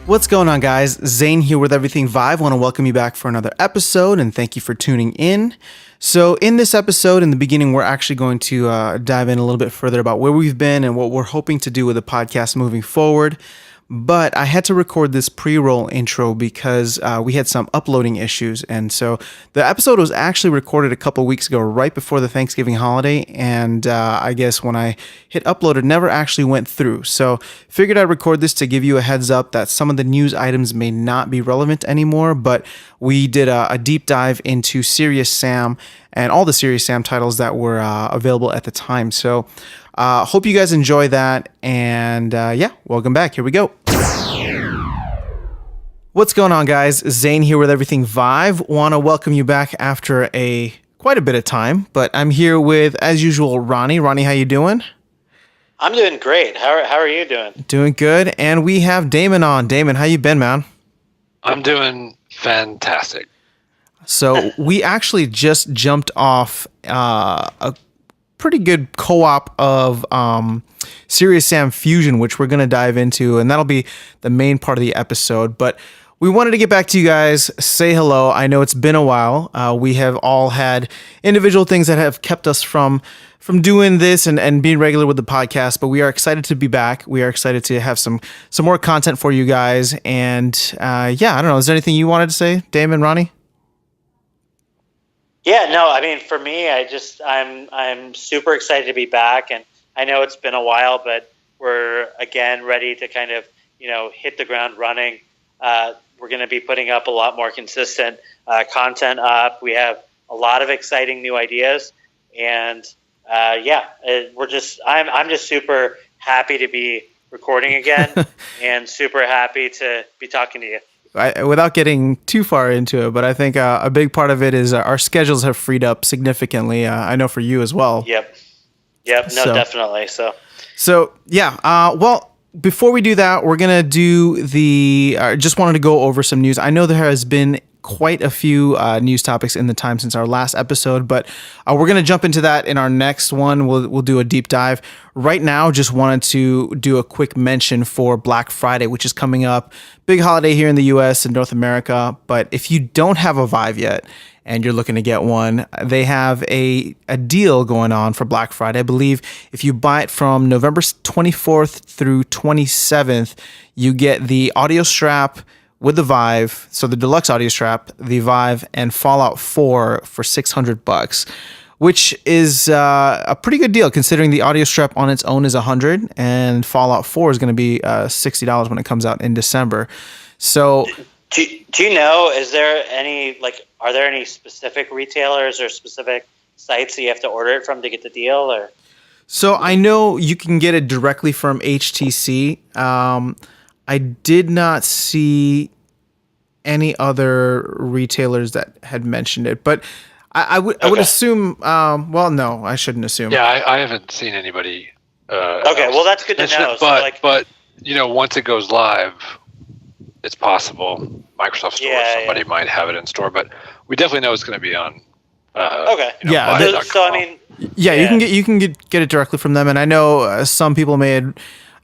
What's going on, guys? Zane here with Everything Vive. Want to welcome you back for another episode, and thank you for tuning in. So in this episode, in the beginning, we're actually going to dive in a little bit further about where we've been and what we're hoping to do with the podcast moving forward. But I had to record this pre-roll intro because we had some uploading issues. And so the episode was actually recorded a couple weeks ago, right before the Thanksgiving holiday. And I guess when I hit upload, it never actually went through. So figured I'd record this to give you a heads up that some of the news items may not be relevant anymore. But we did a deep dive into Serious Sam and all the Serious Sam titles that were available at the time. So hope you guys enjoy that. And yeah, welcome back. Here we go. What's going on, guys? Zane here with Everything Vive. Want to welcome you back after quite a bit of time, but I'm here with, as usual, Ronnie. Ronnie, how you doing? I'm doing great. How are you doing? Doing good. And we have Damon on. Damon, how you been, man? I'm doing fantastic. So we actually just jumped off a pretty good co-op of Serious Sam Fusion, which we're going to dive into, and that'll be the main part of the episode. But we wanted to get back to you guys, say hello. I know it's been a while. We have all had individual things that have kept us from doing this and being regular with the podcast, but we are excited to be back. We are excited to have some more content for you guys. And yeah, I don't know. Is there anything you wanted to say, Damon, Ronnie? Yeah, no, I mean, for me, I'm super excited to be back, and I know it's been a while, but we're again ready to kind of, hit the ground running. We're going to be putting up a lot more consistent content up. We have a lot of exciting new ideas, and yeah, I'm just super happy to be recording again, and super happy to be talking to you. Without getting too far into it, but I think a big part of it is our schedules have freed up significantly. I know for you as well. Yep. No, definitely. So yeah. Well, before we do that, we're gonna do just wanted to go over some news. I know there has been quite a few news topics in the time since our last episode, but we're going to jump into that in our next one. We'll do a deep dive. Right now, just wanted to do a quick mention for Black Friday, which is coming up. Big holiday here in the US and North America. But if you don't have a Vive yet and you're looking to get one, they have a deal going on for Black Friday. I believe if you buy it from November 24th through 27th, you get the audio strap with the Vive, so the deluxe audio strap, the Vive, and Fallout 4 for $600, which is a pretty good deal considering the audio strap on its own is $100, and Fallout 4 is going to be $60 when it comes out in December. So, do you know? Are there any specific retailers or specific sites that you have to order it from to get the deal? Or so I know you can get it directly from HTC. I did not see any other retailers that had mentioned it, but I would assume. Well, no, I shouldn't assume. Yeah, I haven't seen anybody. Okay, well, that's good to know. But once it goes live, it's possible Microsoft Store somebody might have it in store, but we definitely know it's going to be on. Yeah. So I mean, you can get it directly from them, and I know some people may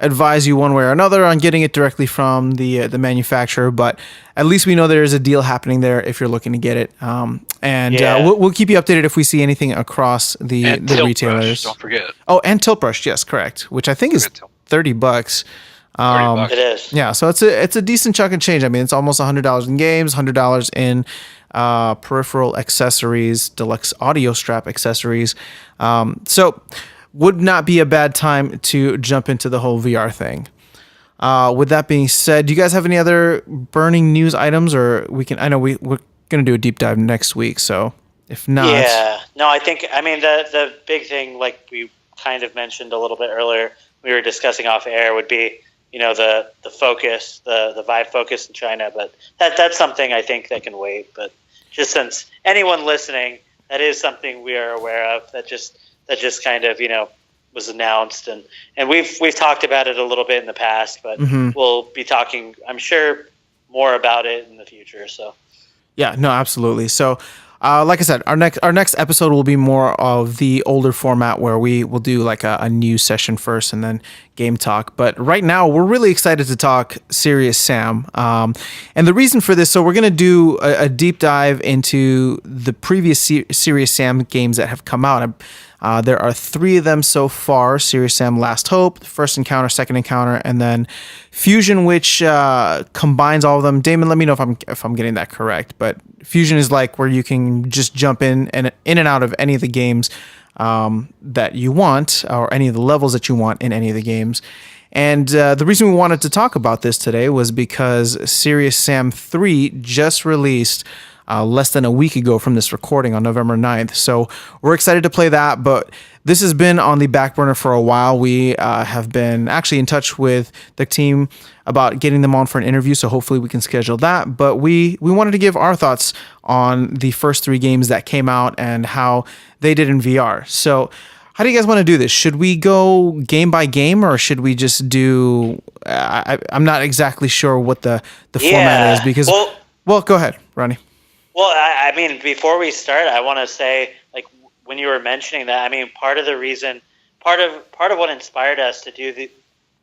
advise you one way or another on getting it directly from the manufacturer, but at least we know there is a deal happening there if you're looking to get it. We'll keep you updated if we see anything across the retailers. Don't forget. Oh, and Tilt Brush, yes, correct. Which I think is $30. It is. Yeah, so it's a decent chunk of change. I mean, it's almost $100 in games, $100 in peripheral accessories, deluxe audio strap accessories. So would not be a bad time to jump into the whole VR thing. With that being said, do you guys have any other burning news items, or I know we're going to do a deep dive next week, so if not. Yeah, no, I mean, the big thing, like we kind of mentioned a little bit earlier, we were discussing off air, would be, the focus, the Vive focus in China, but that's something I think that can wait. But just since anyone listening, that is something we are aware of, that just kind of, was announced, and we've talked about it a little bit in the past, but we'll be talking, I'm sure, more about it in the future. So yeah, no, absolutely. So Like I said, our next episode will be more of the older format where we will do like a news session first and then game talk. But right now, we're really excited to talk Serious Sam. And the reason for this, so we're going to do a deep dive into the previous Serious Sam games that have come out. There are 3 of them so far: Serious Sam Last Hope, First Encounter, Second Encounter, and then Fusion, which combines all of them. Damon, let me know if I'm getting that correct. But Fusion is like where you can just jump in and out of any of the games that you want, or any of the levels that you want in any of the games. And the reason we wanted to talk about this today was because Serious Sam 3 just released less than a week ago from this recording on November 9th. So we're excited to play that, but this has been on the back burner for a while. We have been actually in touch with the team about getting them on for an interview, so hopefully we can schedule that. But we wanted to give our thoughts on the first 3 games that came out and how they did in VR. So how do you guys want to do this? Should we go game by game, or should we just do... I'm not exactly sure what the format is, because... Well, go ahead, Ronnie. Well, I mean, before we start, I want to say, like, when you were mentioning that, I mean, part of what inspired us to do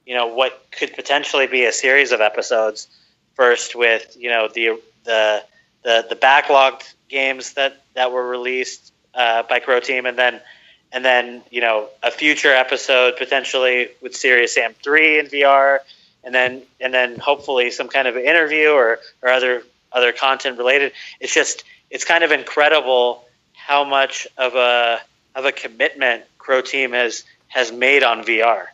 what could potentially be a series of episodes, first with, the backlogged games that were released by Croteam, and then a future episode potentially with Serious Sam 3 in VR, and then hopefully some kind of interview or other content related. It's kind of incredible how much of a commitment Croteam has made on VR.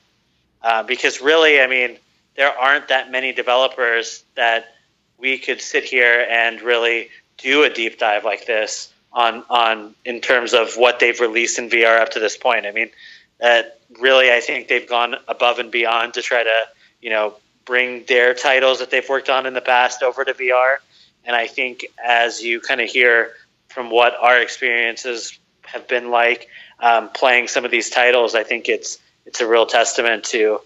Because really, I mean, there aren't that many developers that we could sit here and really do a deep dive like this on in terms of what they've released in VR up to this point. I mean, really, I think they've gone above and beyond to try to, bring their titles that they've worked on in the past over to VR. And I think as you kind of hear from what our experiences have been like playing some of these titles, I think it's a real testament to,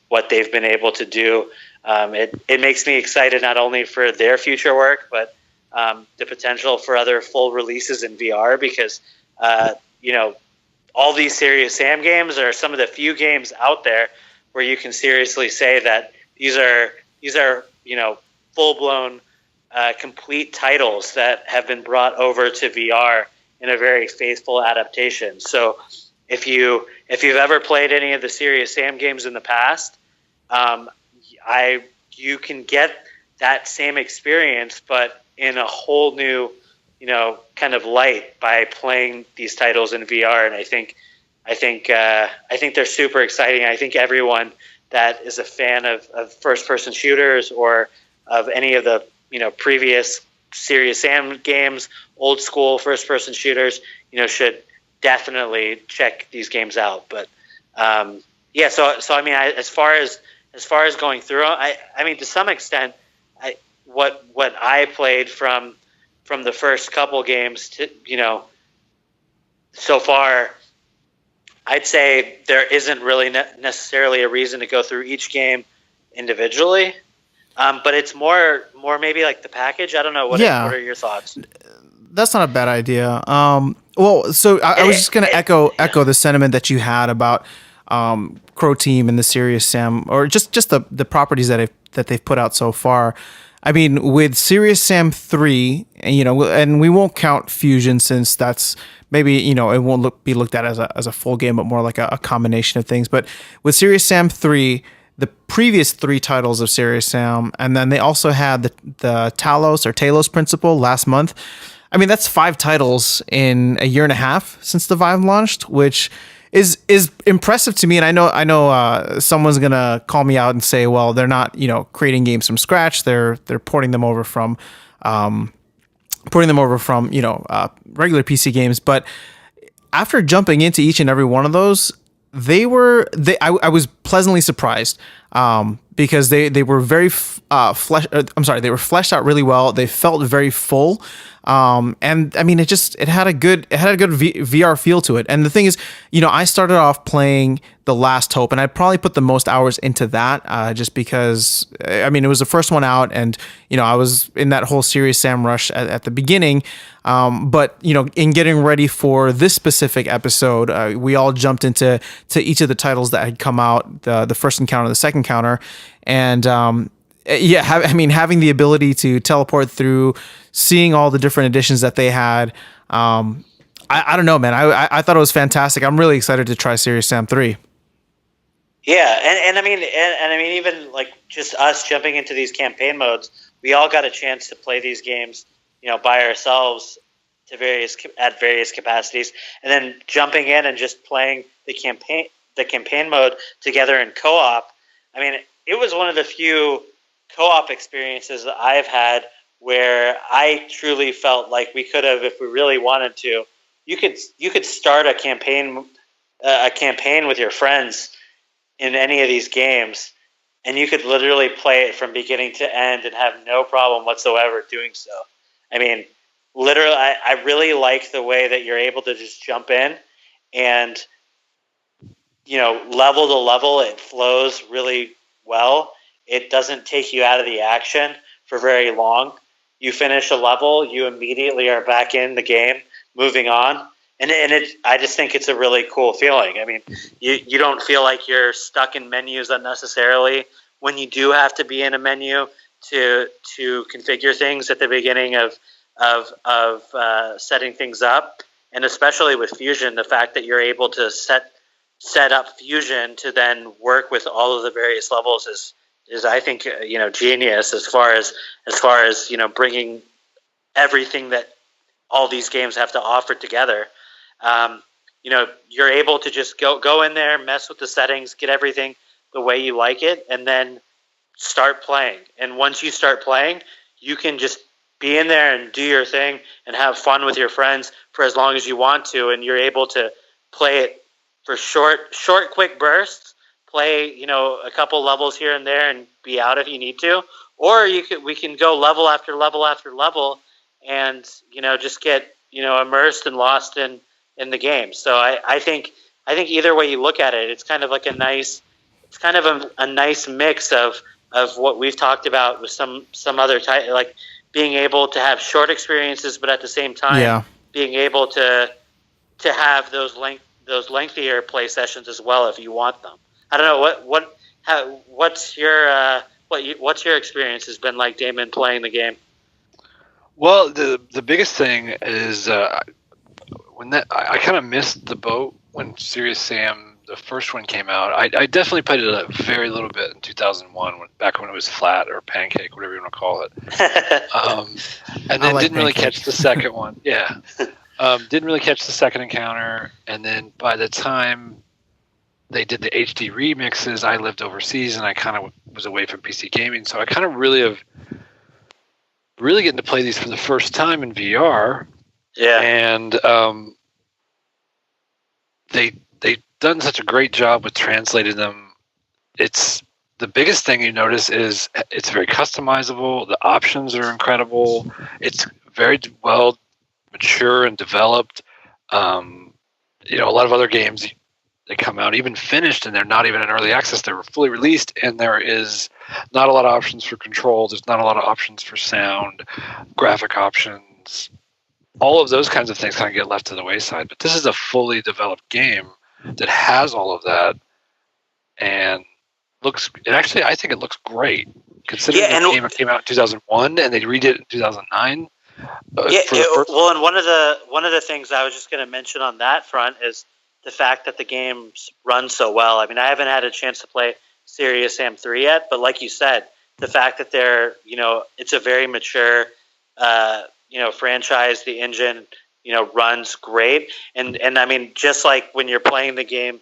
what they've been able to do. It makes me excited not only for their future work, but the potential for other full releases in VR, because, all these Serious Sam games are some of the few games out there where you can seriously say that these are full-blown complete titles that have been brought over to VR in a very faithful adaptation. So if you've ever played any of the Serious Sam games in the past, you can get that same experience, but in a whole new, kind of light by playing these titles in VR. And I think they're super exciting. I think everyone that is a fan of first-person shooters or of any of the previous Serious Sam games, old school first-person shooters, should definitely check these games out. But so I mean, as far as going through, I mean, to some extent, what I played from the first couple games to so far, I'd say there isn't really necessarily a reason to go through each game individually. But it's more maybe like the package. I don't know. What are your thoughts? That's not a bad idea. Well, so I was just going to echo the sentiment that you had about Croteam and the Serious Sam, or just the properties that they've put out so far. I mean, with Serious Sam 3, and we won't count Fusion since that's maybe, it won't be looked at as a full game, but more like a combination of things. But with Serious Sam 3, the previous 3 titles of Serious Sam, and then they also had the Talos Principle last month. I mean, that's 5 titles in a year and a half since the Vive launched, which is impressive to me. And I know someone's gonna call me out and say, well, they're not creating games from scratch. They're porting them over from regular PC games. But after jumping into each and every one of those, I was pleasantly surprised. because they were very they were fleshed out really well. They felt very full. And I mean, it had a good VR feel to it. And the thing is, I started off playing The Last Hope, and I probably put the most hours into that, just because, I mean, it was the first one out, and, I was in that whole Serious Sam rush at the beginning. But, in getting ready for this specific episode, we all jumped into each of the titles that had come out, the first encounter, the second encounter. And, having the ability to teleport through, seeing all the different editions that they had, I don't know, man. I thought it was fantastic. I'm really excited to try Serious Sam 3. Yeah, and I mean, even like just us jumping into these campaign modes, we all got a chance to play these games, by ourselves at various capacities, and then jumping in and just playing the campaign mode together in co-op. I mean, it was one of the few co-op experiences that I've had where I truly felt like we could have, if we really wanted to, you could start a campaign with your friends in any of these games, and you could literally play it from beginning to end and have no problem whatsoever doing so. I mean, literally, I really like the way that you're able to just jump in and, level to level, it flows really well. It doesn't take you out of the action for very long. You finish a level, you immediately are back in the game, moving on. And I just think it's a really cool feeling. I mean, you don't feel like you're stuck in menus unnecessarily when you do have to be in a menu to configure things at the beginning of setting things up. And especially with Fusion, the fact that you're able to set up Fusion to then work with all of the various levels is I think genius as far as bringing everything that all these games have to offer together. You're able to just go in there, mess with the settings, get everything the way you like it, and then start playing. And once you start playing, you can just be in there and do your thing and have fun with your friends for as long as you want to. And you're able to play it for short, quick bursts. Play, a couple levels here and there and be out if you need to, or we can go level after level after level, and just get immersed and lost in the game. So I think either way you look at it, it's kind of like a nice mix of what we've talked about with some other type, like being able to have short experiences, but at the same time being able to have those lengthier play sessions as well if you want them. I don't know what's your experience has been like, Damon, playing the game. Well, the biggest thing is when I kind of missed the boat when Serious Sam, the first one, came out. I definitely played it a very little bit in 2001, back when it was flat or pancake, whatever you want to call it. And then didn't really catch the second one. Yeah, didn't really catch the second encounter, and then by the time they did the HD remixes, I lived overseas and I kind of was away from PC gaming. So I kind of really getting to play these for the first time in VR. Yeah. And they've done such a great job with translating them. It's the biggest thing you notice is it's very customizable. The options are incredible. It's very well mature and developed. A lot of other games, they come out even finished and they're not even in early access. They were fully released and there is not a lot of options for control. There's not a lot of options for sound, graphic options. All of those kinds of things kind of get left to the wayside. But this is a fully developed game that has all of that and I think it looks great. Considering the game came out in 2001 and they redid it in 2009. And one of the things I was just going to mention on that front is the fact that the games run so well. I mean, I haven't had a chance to play Serious Sam 3 yet, but like you said, the fact that they're, it's a very mature, franchise, the engine, runs great. And I mean, just like when you're playing the game,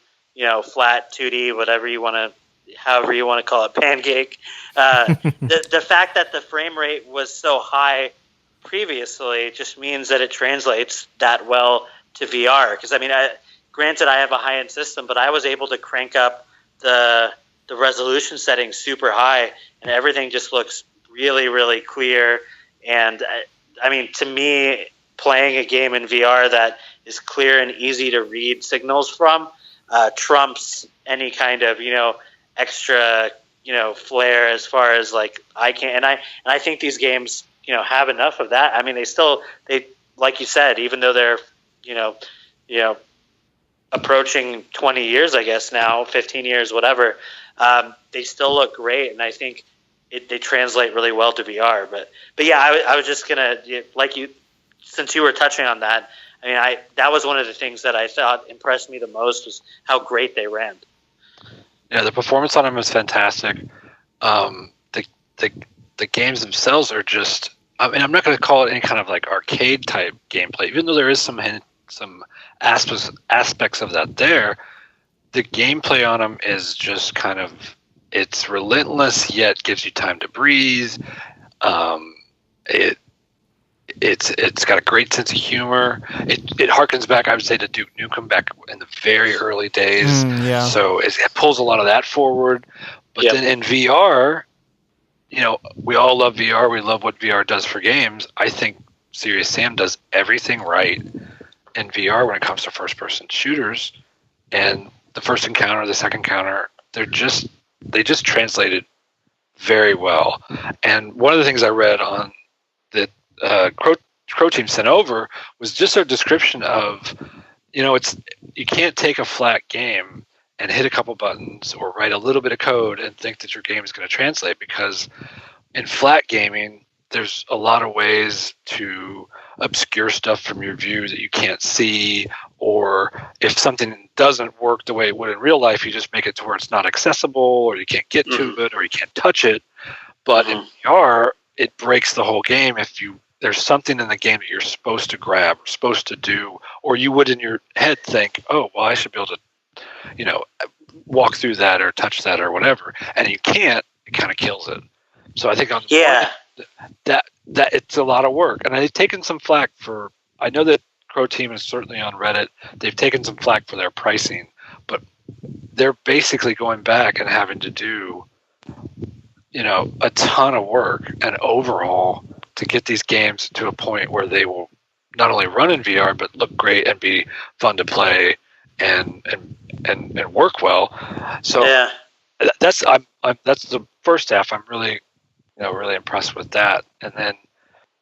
flat 2D, however you want to call it, pancake, the fact that the frame rate was so high previously just means that it translates that well to VR. Because I mean, granted, I have a high-end system, but I was able to crank up the the resolution setting super high, and everything just looks really, really clear. And I mean, to me, playing a game in VR that is clear and easy to read signals from trumps any kind of extra flair as far as like I can. And I think these games have enough of that. I mean, they like you said, even though they're approaching 20 years, I guess now 15 years, whatever. They still look great, and I think they translate really well to VR. But yeah, I was just gonna since you were touching on that. I mean, that was one of the things that I thought impressed me the most was how great they ran. Yeah, the performance on them was fantastic. The games themselves are just. I mean, I'm not going to call it any kind of like arcade type gameplay, even though there is some aspects of that there. The gameplay on them is just kind of, it's relentless yet gives you time to breathe. It's got a great sense of humor. It harkens back, I would say, to Duke Nukem back in the very early days. Yeah. So it pulls a lot of that forward. But Yep. then in VR, we all love VR. We love what VR does for games. I think Serious Sam does everything right in VR when it comes to first-person shooters. And the first encounter, the second encounter, they just translated very well. And one of the things I read on that Croteam sent over was just their description of, you can't take a flat game and hit a couple buttons or write a little bit of code and think that your game is going to translate, because in flat gaming, there's a lot of ways to obscure stuff from your view that you can't see, or if something doesn't work the way it would in real life, you just make it to where it's not accessible, or you can't get to it, or you can't touch it. But in VR, it breaks the whole game if there's something in the game that you're supposed to grab, or supposed to do, or you would in your head think, oh, well, I should be able to, walk through that or touch that or whatever, and you can't. It kind of kills it. So I think on that it's a lot of work, and they've taken some flack for. I know that Croteam is certainly on Reddit. They've taken some flack for their pricing, but they're basically going back and having to do, a ton of work and overhaul to get these games to a point where they will not only run in VR but look great and be fun to play and work well. So that's the first half. I'm really really impressed with that. And then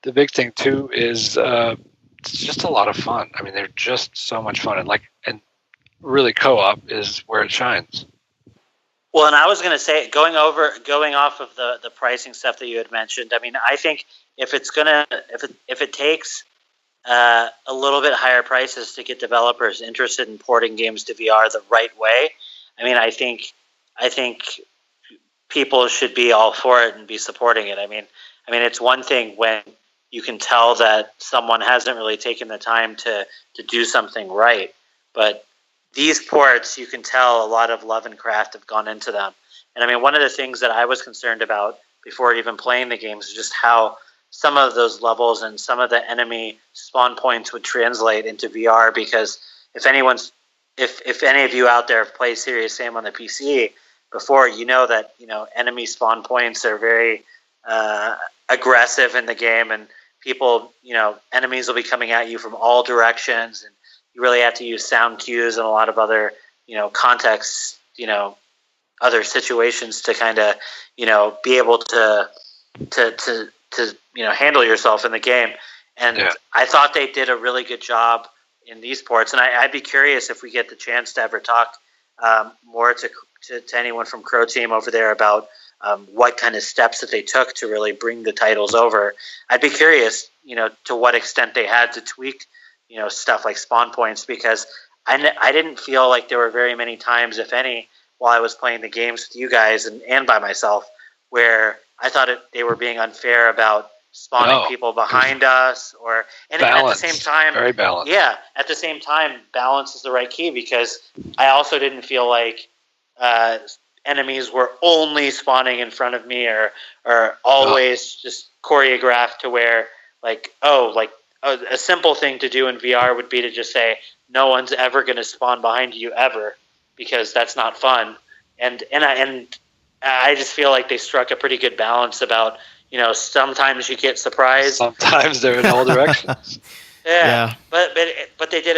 the big thing too is it's just a lot of fun. I mean, they're just so much fun, and really co-op is where it shines. Well, and I was going to say, going off of the pricing stuff that you had mentioned, I mean, I think if it takes a little bit higher prices to get developers interested in porting games to VR the right way, I mean, I think people should be all for it and be supporting it. I mean, it's one thing when you can tell that someone hasn't really taken the time to do something right, but these ports, you can tell a lot of love and craft have gone into them. And I mean, one of the things that I was concerned about before even playing the games is just how some of those levels and some of the enemy spawn points would translate into VR, because if any of you out there have played Serious Sam on the PC before, that enemy spawn points are very aggressive in the game, and people, enemies will be coming at you from all directions, and you really have to use sound cues and a lot of other, contexts, other situations to kind of, be able to handle yourself in the game. And I thought they did a really good job in these ports. And I'd be curious if we get the chance to ever talk more to anyone from Croteam over there about what kind of steps that they took to really bring the titles over. I'd be curious, to what extent they had to tweak stuff like spawn points, because I didn't feel like there were very many times, if any, while I was playing the games with you guys and by myself, where I thought they were being unfair about spawning people behind us, at the same time, very balanced. Yeah, at the same time, balance is the right key, because I also didn't feel like enemies were only spawning in front of me or always just choreographed to where a simple thing to do in VR would be to just say no one's ever going to spawn behind you ever, because that's not fun. and I just feel like they struck a pretty good balance about, sometimes you get surprised. Sometimes they're in all directions. Yeah. But they did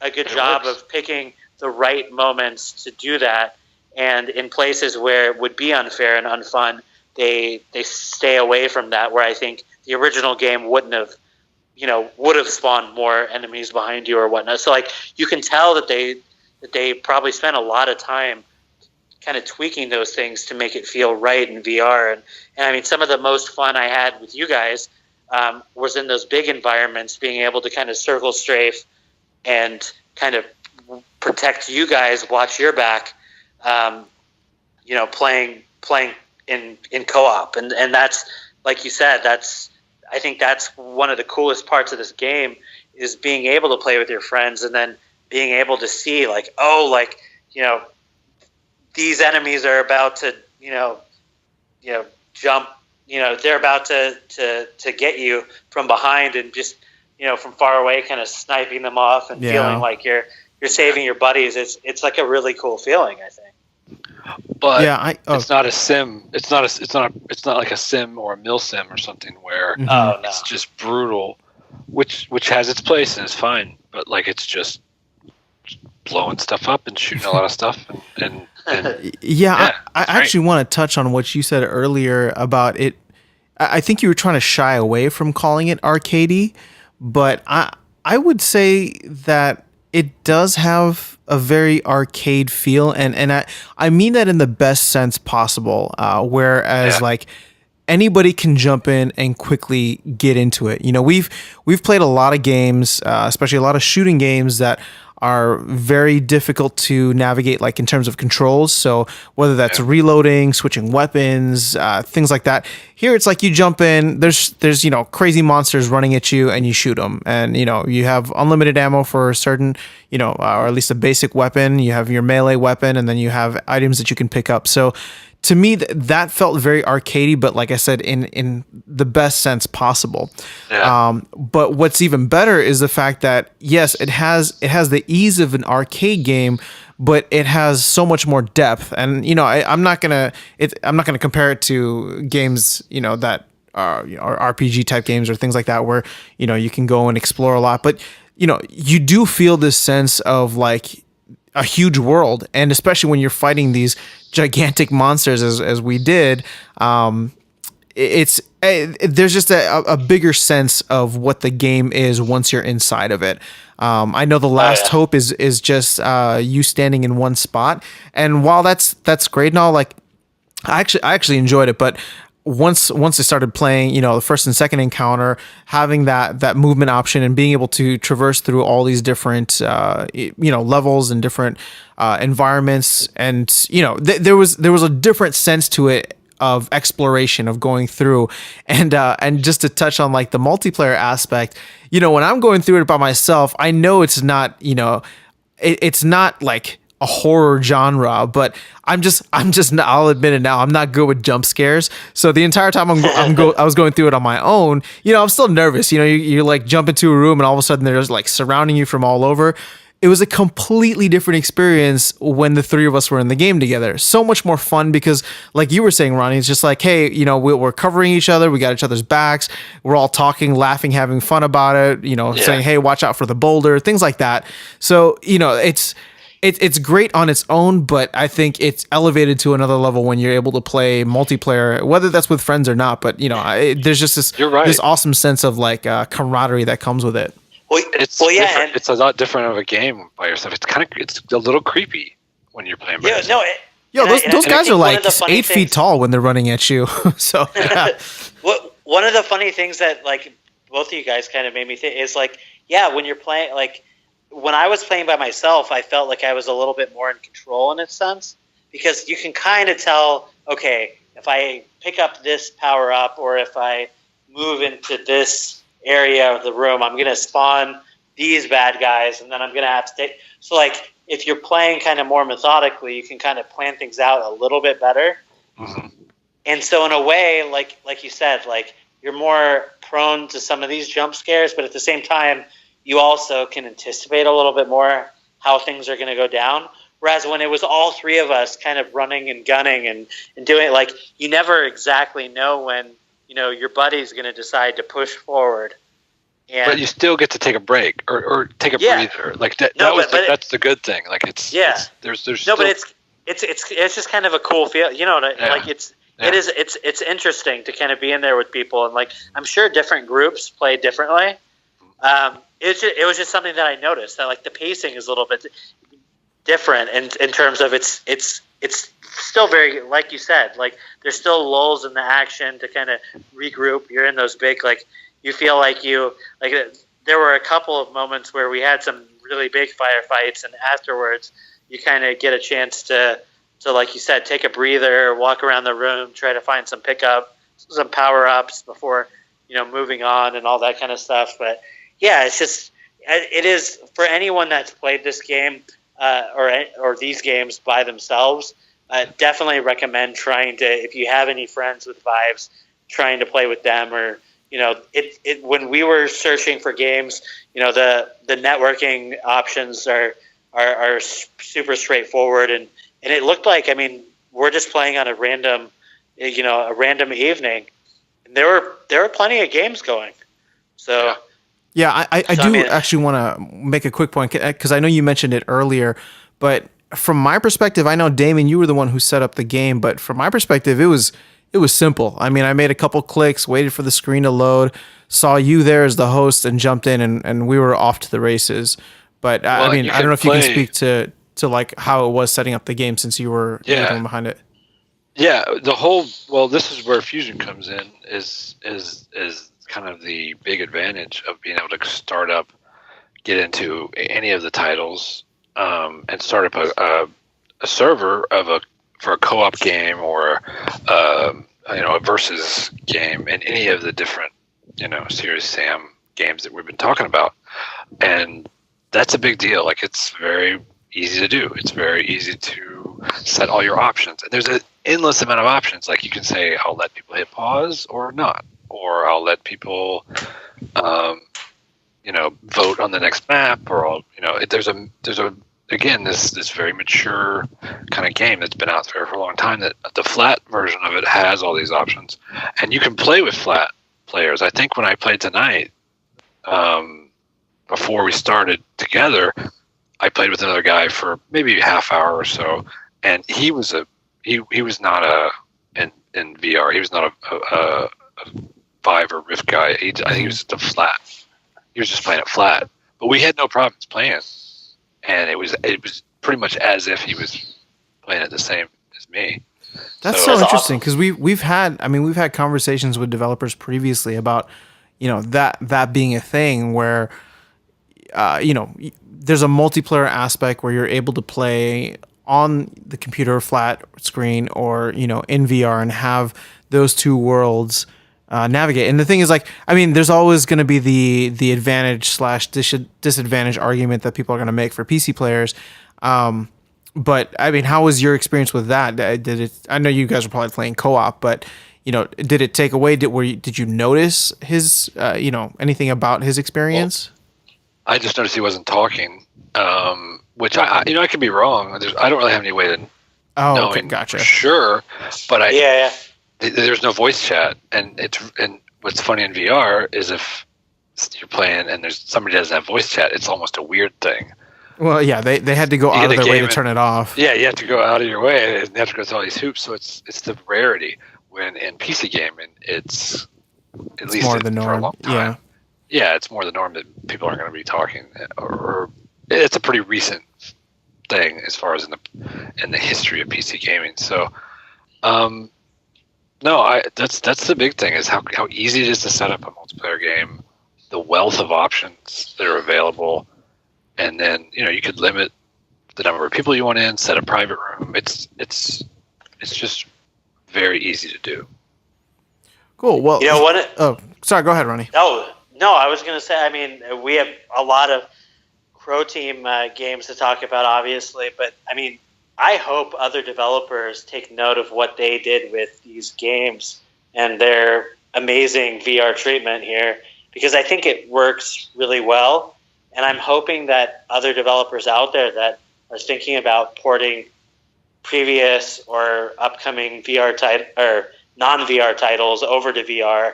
a good job of picking the right moments to do that, and in places where it would be unfair and unfun, they stay away from that, where I think the original game would have spawned more enemies behind you or whatnot. So like you can tell that they probably spent a lot of time kind of tweaking those things to make it feel right in VR. And I mean, some of the most fun I had with you guys was in those big environments, being able to kind of circle strafe and kind of protect you guys, watch your back, playing in co-op. And that's, like you said, I think that's one of the coolest parts of this game, is being able to play with your friends and then being able to see these enemies are about to, jump, they're about to get you from behind, and just, from far away, kind of sniping them off and feeling like you're saving your buddies. It's like a really cool feeling, I think. But it's not a sim. It's not like a sim or a mil sim or something where it's just brutal, which has its place and is fine. But like it's just blowing stuff up and shooting a lot of stuff and I actually want to touch on what you said earlier about it. I think you were trying to shy away from calling it arcadey, but I would say that it does have a very arcade feel, and I mean that in the best sense possible. Whereas like anybody can jump in and quickly get into it. We've played a lot of games, especially a lot of shooting games that are very difficult to navigate, like in terms of controls. So whether that's reloading, switching weapons, things like that. Here it's like you jump in, there's crazy monsters running at you and you shoot them, and you have unlimited ammo for a certain, or at least a basic weapon. You have your melee weapon, and then you have items that you can pick up. So to me, that felt very arcadey, but like I said, in the best sense possible. Yeah. But what's even better is the fact that yes, it has the ease of an arcade game, but it has so much more depth. And I'm not gonna compare it to games that are RPG type games or things like that, where you can go and explore a lot. But you do feel this sense of like a huge world, and especially when you're fighting these gigantic monsters as we did, there's just a bigger sense of what the game is once you're inside of it. I know the last hope is just you standing in one spot, and while that's great and all, like I actually enjoyed it, but once I started playing, the first and second encounter, having that movement option and being able to traverse through all these different levels and different environments, and there was a different sense to it of exploration, of going through, and just to touch on like the multiplayer aspect, when I'm going through it by myself, I know it's not it's not like a horror genre, but I'm just I'll admit it now, I'm not good with jump scares. So the entire time I was going through it on my own, I'm still nervous. You like jump into a room and all of a sudden they're just like surrounding you from all over. It was a completely different experience when the three of us were in the game together. So much more fun because, like you were saying, Ronnie, it's just like, hey, we're covering each other. We got each other's backs. We're all talking, laughing, having fun about it, saying, hey, watch out for the boulder, things like that. So, it's great on its own, but I think it's elevated to another level when you're able to play multiplayer, whether that's with friends or not. But there's just this awesome sense of like camaraderie that comes with it. It's a lot different of a game by yourself. It's a little creepy when you're playing by yourself. Those guys are like 8 feet tall when they're running at you. So one of the funny things that like both of you guys kind of made me think is like, when you're playing, like when I was playing by myself, I felt like I was a little bit more in control in a sense, because you can kind of tell, okay, if I pick up this power up, or if I move into this area of the room, I'm going to spawn these bad guys, and then I'm going to have to take. So like if you're playing kind of more methodically, you can kind of plan things out a little bit better. Mm-hmm. And so in a way, like you said, like you're more prone to some of these jump scares, but at the same time, you also can anticipate a little bit more how things are going to go down. Whereas when it was all three of us kind of running and gunning and doing it, like, you never exactly know when, your buddy's going to decide to push forward. And but you still get to take a break or take a breather. Like that's the good thing. Like there's no, but it's just kind of a cool feel. Like it's interesting to kind of be in there with people, and like I'm sure different groups play differently. It was just something that I noticed that like the pacing is a little bit different in terms of it's still very, like you said, like there's still lulls in the action to kind of regroup. You're in those big, like, you feel like there were a couple of moments where we had some really big firefights, and afterwards you kind of get a chance to like you said, take a breather, walk around the room, try to find some some power ups before moving on and all that kind of stuff. But yeah, it is for anyone that's played this game or these games by themselves. Definitely recommend trying to, if you have any friends with Vives, trying to play with them, or when we were searching for games, the networking options are super straightforward, and it looked like, I mean, we're just playing on a random evening, and there were plenty of games going. So yeah, I actually want to make a quick point, because I know you mentioned it earlier, but from my perspective, I know, Damon, you were the one who set up the game, but from my perspective, it was simple. I mean, I made a couple clicks, waited for the screen to load, saw you there as the host, and jumped in, and we were off to the races. But I mean, I don't know if you can speak to like how it was setting up the game, since you were the one behind it. Yeah, this is where Fusion comes in, is kind of the big advantage of being able to start up, get into any of the titles, and start up a server for a co-op game, or a versus game in any of the different Serious Sam games that we've been talking about. And that's a big deal. Like, it's very easy to do. It's very easy to set all your options, and there's an endless amount of options. Like, you can say, I'll let people hit pause or not, or I'll let people vote on the next map, or there's this very mature kind of game that's been out there for a long time, that the flat version of it has all these options, and you can play with flat players. I think when I played tonight, before we started together, I played with another guy for maybe a half hour or so, and he was not in VR. He was not a Vive or Rift guy. I think he was just flat. He was just playing it flat, but we had no problems playing. And it was pretty much as if he was playing it the same as me. That's so interesting, because we've had conversations with developers previously about that being a thing where there's a multiplayer aspect where you're able to play on the computer flat screen or in VR and have those two worlds navigate. And the thing is, like, I mean, there's always going to be the advantage / disadvantage argument that people are going to make for PC players. But I mean, how was your experience with that? I know you guys were probably playing co-op, but did it take away? Did you notice his anything about his experience? Well, I just noticed he wasn't talking, which I could be wrong. I don't really have any way to know gotcha. For sure, but there's no voice chat, and what's funny in VR is if you're playing and there's somebody doesn't have voice chat, it's almost a weird thing. Well, yeah, they had to go out of their way to turn it off. Yeah, you have to go out of your way, and you have to go through all these hoops. So it's the rarity. When in PC gaming, it's at least more the norm. For a long time. Yeah, it's more the norm that people aren't going to be talking, or it's a pretty recent thing as far as in the history of PC gaming. So, no, that's the big thing, is how easy it is to set up a multiplayer game, the wealth of options that are available, and then you could limit the number of people you want in, set a private room. It's just very easy to do. Cool. Well, sorry. Go ahead, Ronnie. No, I was going to say, I mean, we have a lot of Croteam games to talk about, obviously, but I mean, I hope other developers take note of what they did with these games and their amazing VR treatment here, because I think it works really well, and I'm hoping that other developers out there that are thinking about porting previous or upcoming VR or non-VR titles over to VR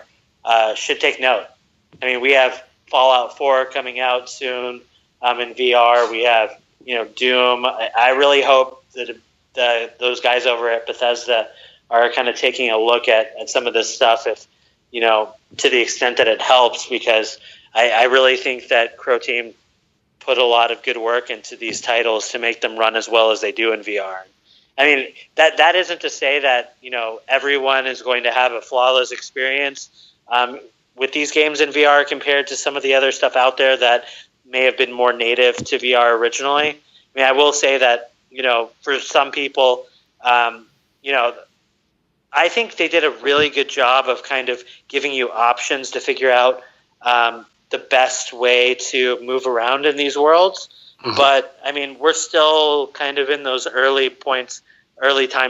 should take note. I mean, we have Fallout 4 coming out soon in VR. We have, Doom. I really hope that those guys over at Bethesda are kind of taking a look at some of this stuff, if to the extent that it helps, because I really think that Croteam put a lot of good work into these titles to make them run as well as they do in VR. I mean, that isn't to say that everyone is going to have a flawless experience with these games in VR compared to some of the other stuff out there that may have been more native to VR originally. I mean, I will say that for some people, I think they did a really good job of kind of giving you options to figure out the best way to move around in these worlds. Mm-hmm. But, I mean, we're still kind of in those early times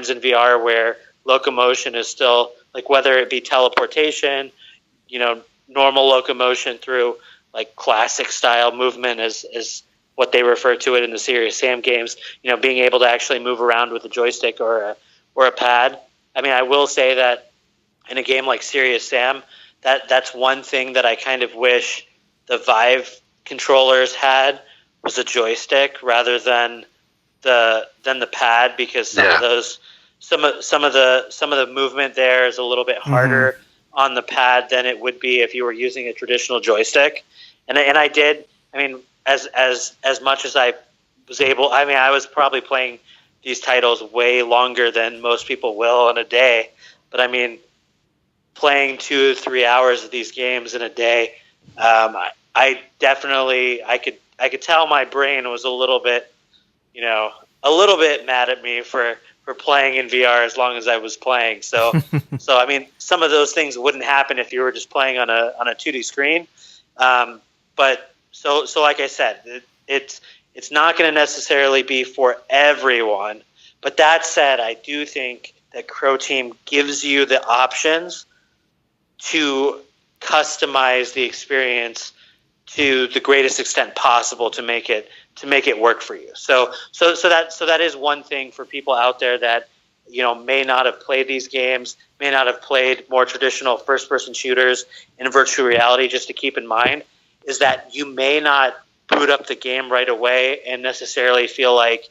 in VR where locomotion is still, like, whether it be teleportation, normal locomotion through, like, classic-style movement is what they refer to it in the Serious Sam games, being able to actually move around with a joystick or a pad. I mean, I will say that in a game like Serious Sam, that's one thing that I kind of wish the Vive controllers had, was a joystick rather than the pad, because some of the movement there is a little bit harder on the pad than it would be if you were using a traditional joystick. And I did. I mean, as much as I was able. I mean, I was probably playing these titles way longer than most people will in a day. But I mean, playing 2 to 3 hours of these games in a day, I could tell my brain was a little bit mad at me for playing in VR as long as I was playing. So I mean, some of those things wouldn't happen if you were just playing on a 2D screen. But so like I said, it's not going to necessarily be for everyone. But that said, I do think that Croteam gives you the options to customize the experience to the greatest extent possible to make it work for you. So that is one thing for people out there that may not have played these games, may not have played more traditional first-person shooters in virtual reality. Just to keep in mind is that you may not boot up the game right away and necessarily feel like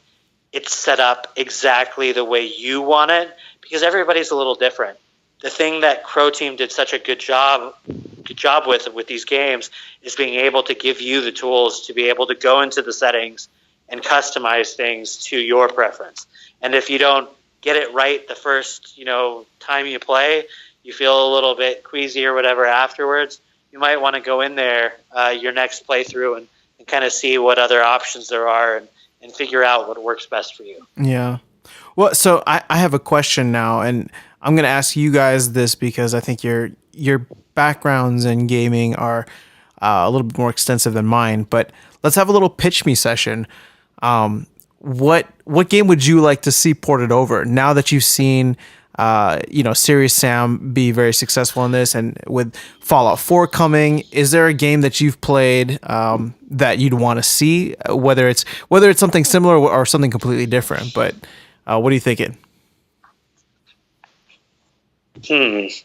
it's set up exactly the way you want it, because everybody's a little different. The thing that Croteam did such a good job with these games is being able to give you the tools to be able to go into the settings and customize things to your preference. And if you don't get it right the first time you play, you feel a little bit queasy or whatever afterwards, you might want to go in there your next playthrough and kind of see what other options there are and figure out what works best for you. Yeah. Well, so I have a question now, and I'm going to ask you guys this because I think your backgrounds in gaming are a little bit more extensive than mine. But let's have a little pitch me session. What game would you like to see ported over now that you've seen Serious Sam be very successful in this, and with Fallout 4 coming, is there a game that you've played that you'd want to see, whether it's something similar or something completely different? But what are you thinking?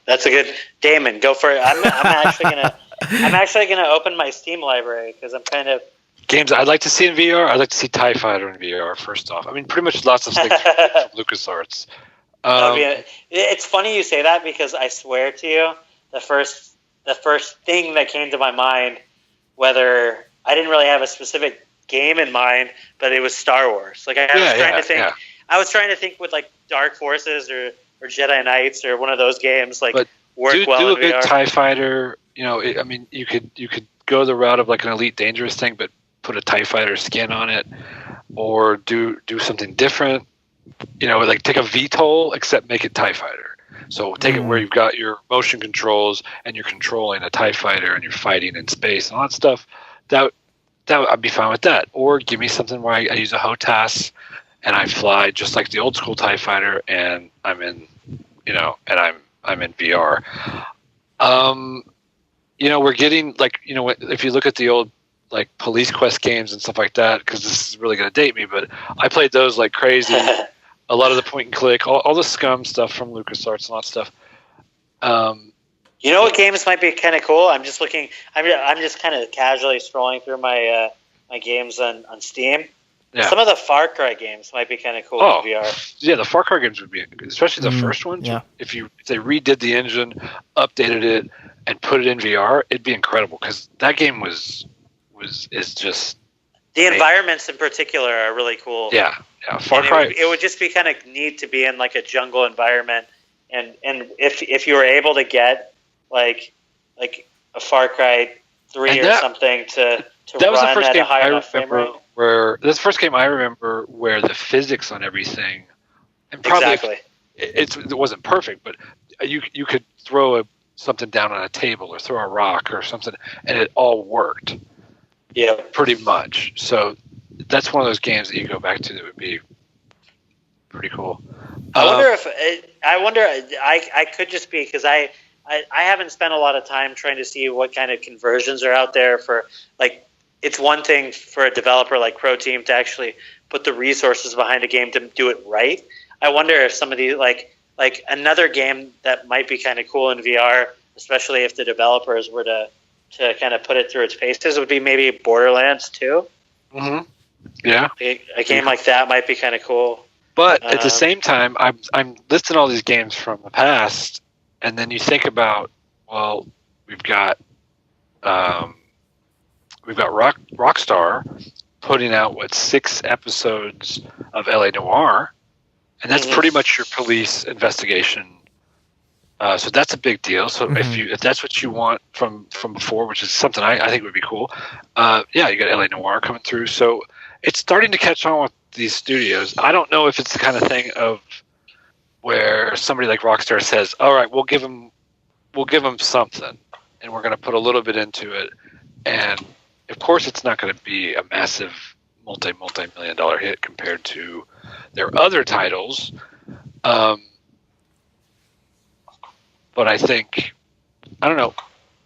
That's a good. Damon, go for it. I'm actually gonna open my Steam library because I'm kind of games I'd like to see in VR. I'd like to see TIE Fighter in VR. First off, I mean, pretty much lots of things from LucasArts. It's funny you say that because I swear to you, the first thing that came to my mind, whether I didn't really have a specific game in mind, but it was Star Wars. Like I was trying to think with like Dark Forces or Jedi Knights or one of those games but work well do in a big VR. TIE Fighter. I mean, you could go the route of like an Elite Dangerous thing, but put a TIE Fighter skin on it, or do something different. Like take a VTOL, except make it TIE Fighter. So take it where you've got your motion controls and you're controlling a TIE Fighter and you're fighting in space and all that stuff. That I'd be fine with that. Or give me something where I use a HOTAS and I fly just like the old school TIE Fighter, and I'm in, I'm in VR. We're getting like, if you look at the old like police quest games and stuff like that, because this is really going to date me, but I played those like crazy. A lot of the point and click, all the Scum stuff from LucasArts and all that stuff. You know what games might be kind of cool? I'm just looking. I'm just kind of casually scrolling through my my games on Steam. Yeah. Some of the Far Cry games might be kind of cool in VR. Yeah, the Far Cry games would be, especially the first ones. Yeah. If they redid the engine, updated it, and put it in VR, it'd be incredible, because that game is just the environments in particular are really cool. Yeah. Far Cry. It would just be kind of neat to be in like a jungle environment, and if you were able to get like a Far Cry 3 or something to that was run the first at game a high I enough frame remember rate. where this first game I remember where the physics on everything, and probably Exactly. it wasn't perfect, but you could throw something down on a table or throw a rock or something, and it all worked. Yeah, pretty much. So that's one of those games that you go back to that would be pretty cool. I wonder. I could just be because I haven't spent a lot of time trying to see what kind of conversions are out there for, like, it's one thing for a developer like Croteam to actually put the resources behind a game to do it right. I wonder if some of these like another game that might be kind of cool in VR, especially if the developers were to kind of put it through its paces, would be maybe Borderlands 2. Mm-hmm. Yeah, a game like that might be kind of cool. But at the same time, I'm listing all these games from the past, and then you think about, well, we've got Rockstar putting out 6 episodes of LA Noire, and that's pretty much your police investigation. So that's a big deal. So if that's what you want from before, which is something I think would be cool, yeah, you got LA Noire coming through. So it's starting to catch on with these studios. I don't know if it's the kind of thing of where somebody like Rockstar says, "All right, we'll give them something, and we're going to put a little bit into it." And of course, it's not going to be a massive multi-million-dollar hit compared to their other titles. But I think, I don't know,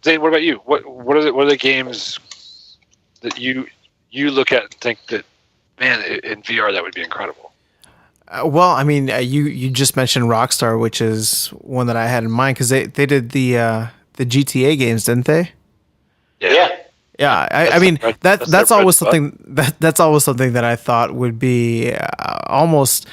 Zane. What about you? What are the games that you look at and think that, man, in VR that would be incredible? Well, I mean, you just mentioned Rockstar, which is one that I had in mind because they did the GTA games, didn't they? Yeah. Yeah, I mean that's always something that's always something that I thought would be almost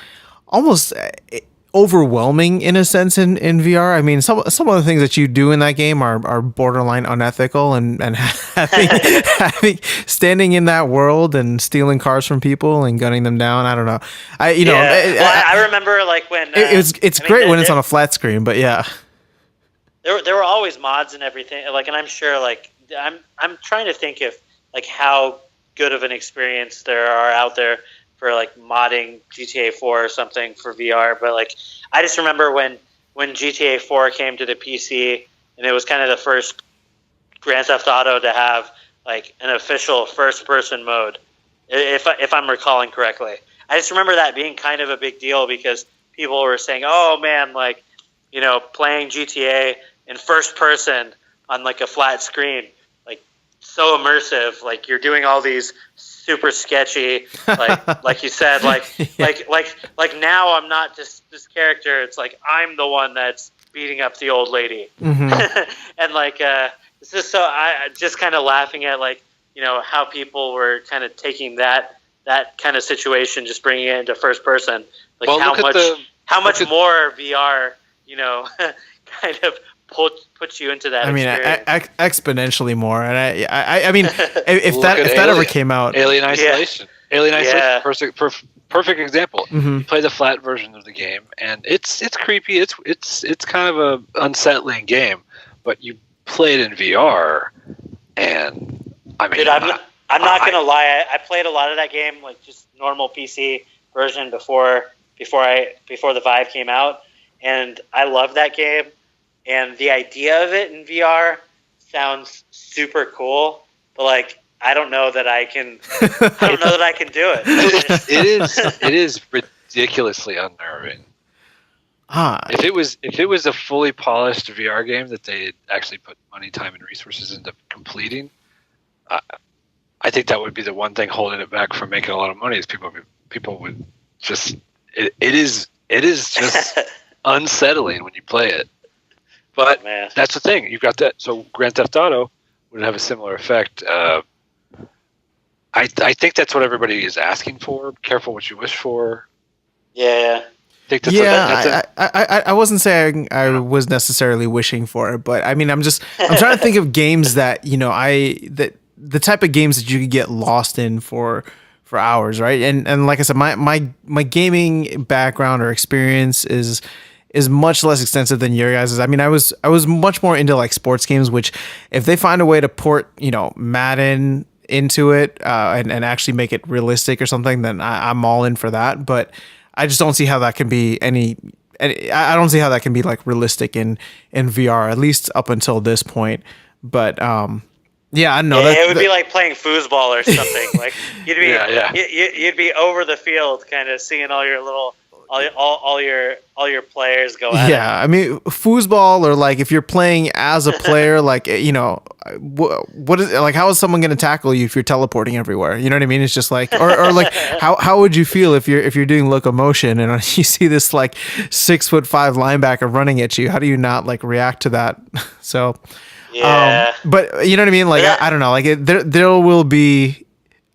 overwhelming in a sense in VR. I mean, some of the things that you do in that game are borderline unethical, and having standing in that world and stealing cars from people and gunning them down. I don't know. I remember like when it's great when it's on a flat screen, but yeah, there were always mods and everything. Like, and I'm sure like I'm trying to think of like how good of an experience there are out there for like modding GTA 4 or something for VR. But like, I just remember when GTA 4 came to the PC, and it was kind of the first Grand Theft Auto to have like an official first-person mode, if I'm recalling correctly. I just remember that being kind of a big deal because people were saying, "Oh man, like, you know, playing GTA in first person on like a flat screen, like so immersive, like you're doing all these super sketchy, like you said, like now I'm not just this character, it's like I'm the one that's beating up the old lady." And like it's just so I just kind of laughing at like, you know, how people were kind of taking that kind of situation, just bringing it into first person, like how much more VR, you know, kind of puts you into that. I mean, exponentially more. And I mean, if that ever came out, Alien Isolation, perfect example. You play the flat version of the game, and it's creepy. It's kind of a unsettling game, but you play it in VR, and I mean, dude, I'm not gonna lie. I played a lot of that game, like just normal PC version before the Vive came out, and I love that game. And the idea of it in VR sounds super cool, but like I don't know that I can. I don't know that I can do it. It is ridiculously unnerving. If it was a fully polished VR game that they actually put money, time, and resources into completing, I I think that would be the one thing holding it back from making a lot of money is people would just it is just unsettling when you play it. But that's the thing. You've got that. So Grand Theft Auto would have a similar effect. I think that's what everybody is asking for. Careful what you wish for. Yeah. I wasn't saying I was necessarily wishing for it, but I mean, I'm trying to think of games that, the type of games that you could get lost in for hours, right? And like I said, my gaming background or experience is much less extensive than your guys's. I mean, I was much more into like sports games, which if they find a way to port, Madden into it and actually make it realistic or something, then I'm all in for that. But I just don't see how that can be I don't see how that can be like realistic in VR, at least up until this point. But yeah, I don't know. It would be like playing foosball or something. Like you'd be over the field, kind of seeing all your little all your players go at it. Yeah, I mean, foosball, or like if you're playing as a player, like what is like? How is someone going to tackle you if you're teleporting everywhere? You know what I mean? It's just like, or like how would you feel if you're doing locomotion and you see this like 6'5" linebacker running at you? How do you not like react to that? So. Yeah. But you know what I mean? Like, I don't know. Like there will be,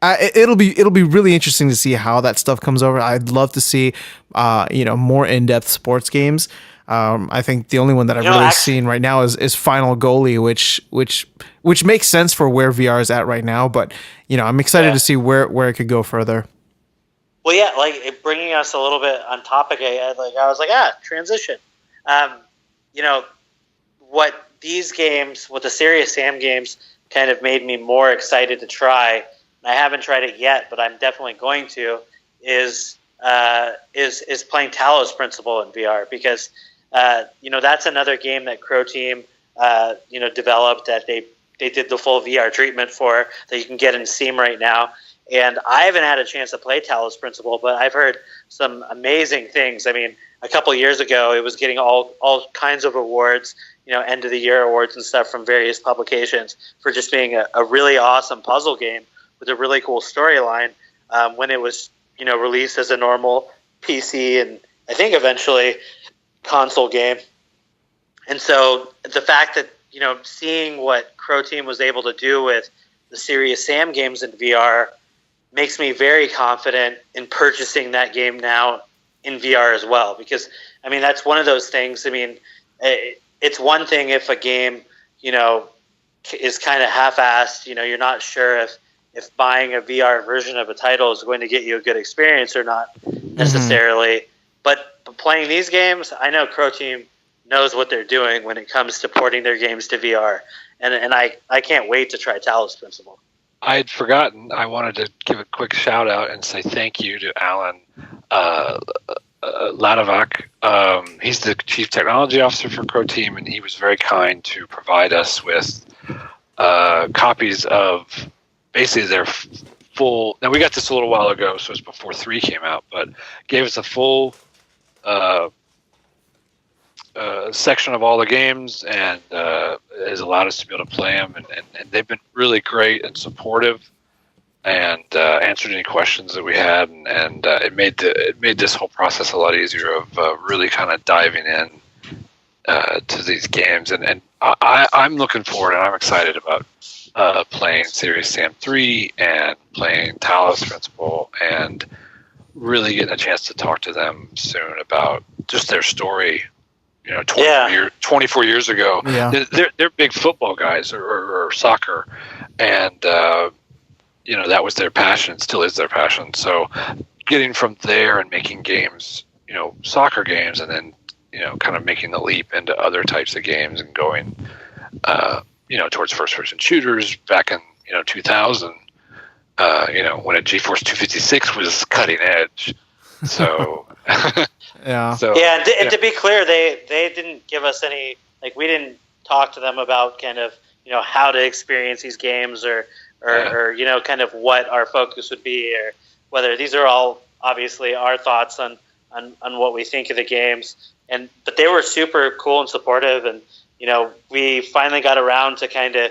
it'll be really interesting to see how that stuff comes over. I'd love to see, more in-depth sports games. I think the only one that I've really seen right now is Final Goalie, which makes sense for where VR is at right now. But I'm excited to see where it could go further. Well, yeah, like bringing us a little bit on topic. I was like, transition. What these games, what the Serious Sam games kind of made me more excited to try, and I haven't tried it yet, but I'm definitely going to, is playing Talos Principle in VR, because that's another game that Croteam developed, that they did the full VR treatment for, that you can get in Steam right now. And I haven't had a chance to play Talos Principle, but I've heard some amazing things. I mean, a couple years ago, it was getting all kinds of awards, end of the year awards and stuff from various publications for just being a really awesome puzzle game with a really cool storyline. When it was, released as a normal PC and I think eventually console game. And so the fact that, seeing what Croteam was able to do with the Serious Sam games in VR makes me very confident in purchasing that game now in VR as well. Because, I mean, that's one of those things. I mean, it's one thing if a game, is kind of half-assed, you're not sure if buying a VR version of a title is going to get you a good experience or not necessarily. Mm-hmm. But playing these games, I know Croteam knows what they're doing when it comes to porting their games to VR. And I can't wait to try Talos Principle. I had forgotten. I wanted to give a quick shout out and say thank you to Alan Ladovac. He's the Chief Technology Officer for Croteam, and he was very kind to provide us with copies of basically their full. Now, we got this a little while ago, so it's before 3 came out, but gave us a full section of all the games, and has allowed us to be able to play them, and they've been really great and supportive, and answered any questions that we had, and it made this whole process a lot easier of really kind of diving in to these games, and I'm looking forward, and I'm excited about playing Serious Sam 3 and playing Talos Principle, and really getting a chance to talk to them soon about just their story. 24 years ago, they're big football guys or soccer, and that was their passion, still is their passion. So getting from there and making games, soccer games, and then kind of making the leap into other types of games and going towards first person shooters back in 2000, when a GeForce 256 was cutting edge. So yeah. So, and to be clear, they didn't give us any, like, we didn't talk to them about kind of how to experience these games or kind of what our focus would be, or whether these are all obviously our thoughts on what we think of the games. But they were super cool and supportive, and we finally got around to kind of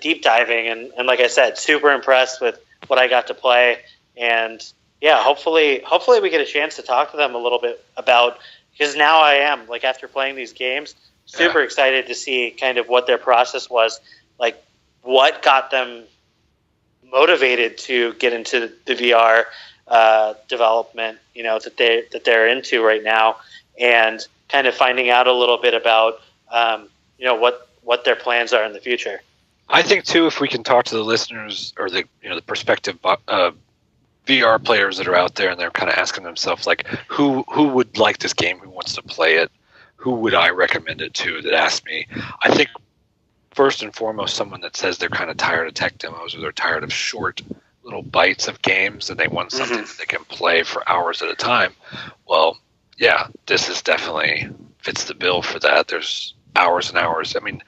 deep diving, and like I said, super impressed with what I got to play. And yeah, hopefully we get a chance to talk to them a little bit about, because now I am, like, after playing these games, super excited to see kind of what their process was, like what got them motivated to get into the VR development, that they're into right now, and kind of finding out a little bit about what their plans are in the future. I think too, if we can talk to the listeners or the prospective VR players that are out there, and they're kind of asking themselves, like, who would like this game, who wants to play it, who would I recommend it to, that asks me. I think first and foremost, someone that says they're kind of tired of tech demos, or they're tired of short little bites of games and they want something that they can play for hours at a time. Well, yeah, this is definitely fits the bill for that. There's hours and hours. I mean,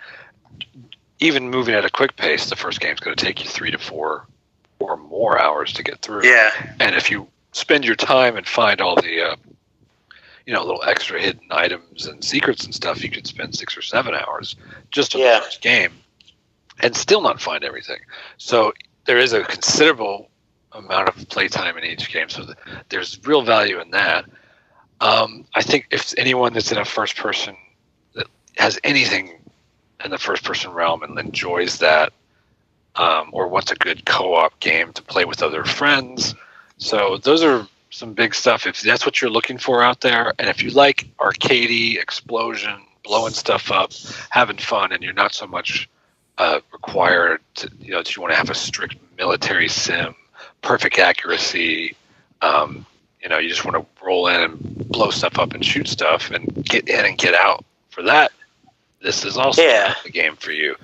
even moving at a quick pace, the first game's going to take you 3 to 4 or more hours to get through. Yeah. And if you spend your time and find all the little extra hidden items and secrets and stuff, you could spend 6 or 7 hours just on the first game and still not find everything. So there is a considerable amount of playtime in each game, so there's real value in that. I think if anyone that's in a first person that has anything in the first person realm and enjoys that, or wants a good co-op game to play with other friends, so those are some big stuff. If that's what you're looking for out there, and if you like arcadey, explosion, blowing stuff up, having fun, and you're not so much required to, that you want to have a strict military sim, perfect accuracy, you just want to roll in and blow stuff up and shoot stuff and get in and get out. For that, this is also the game for you.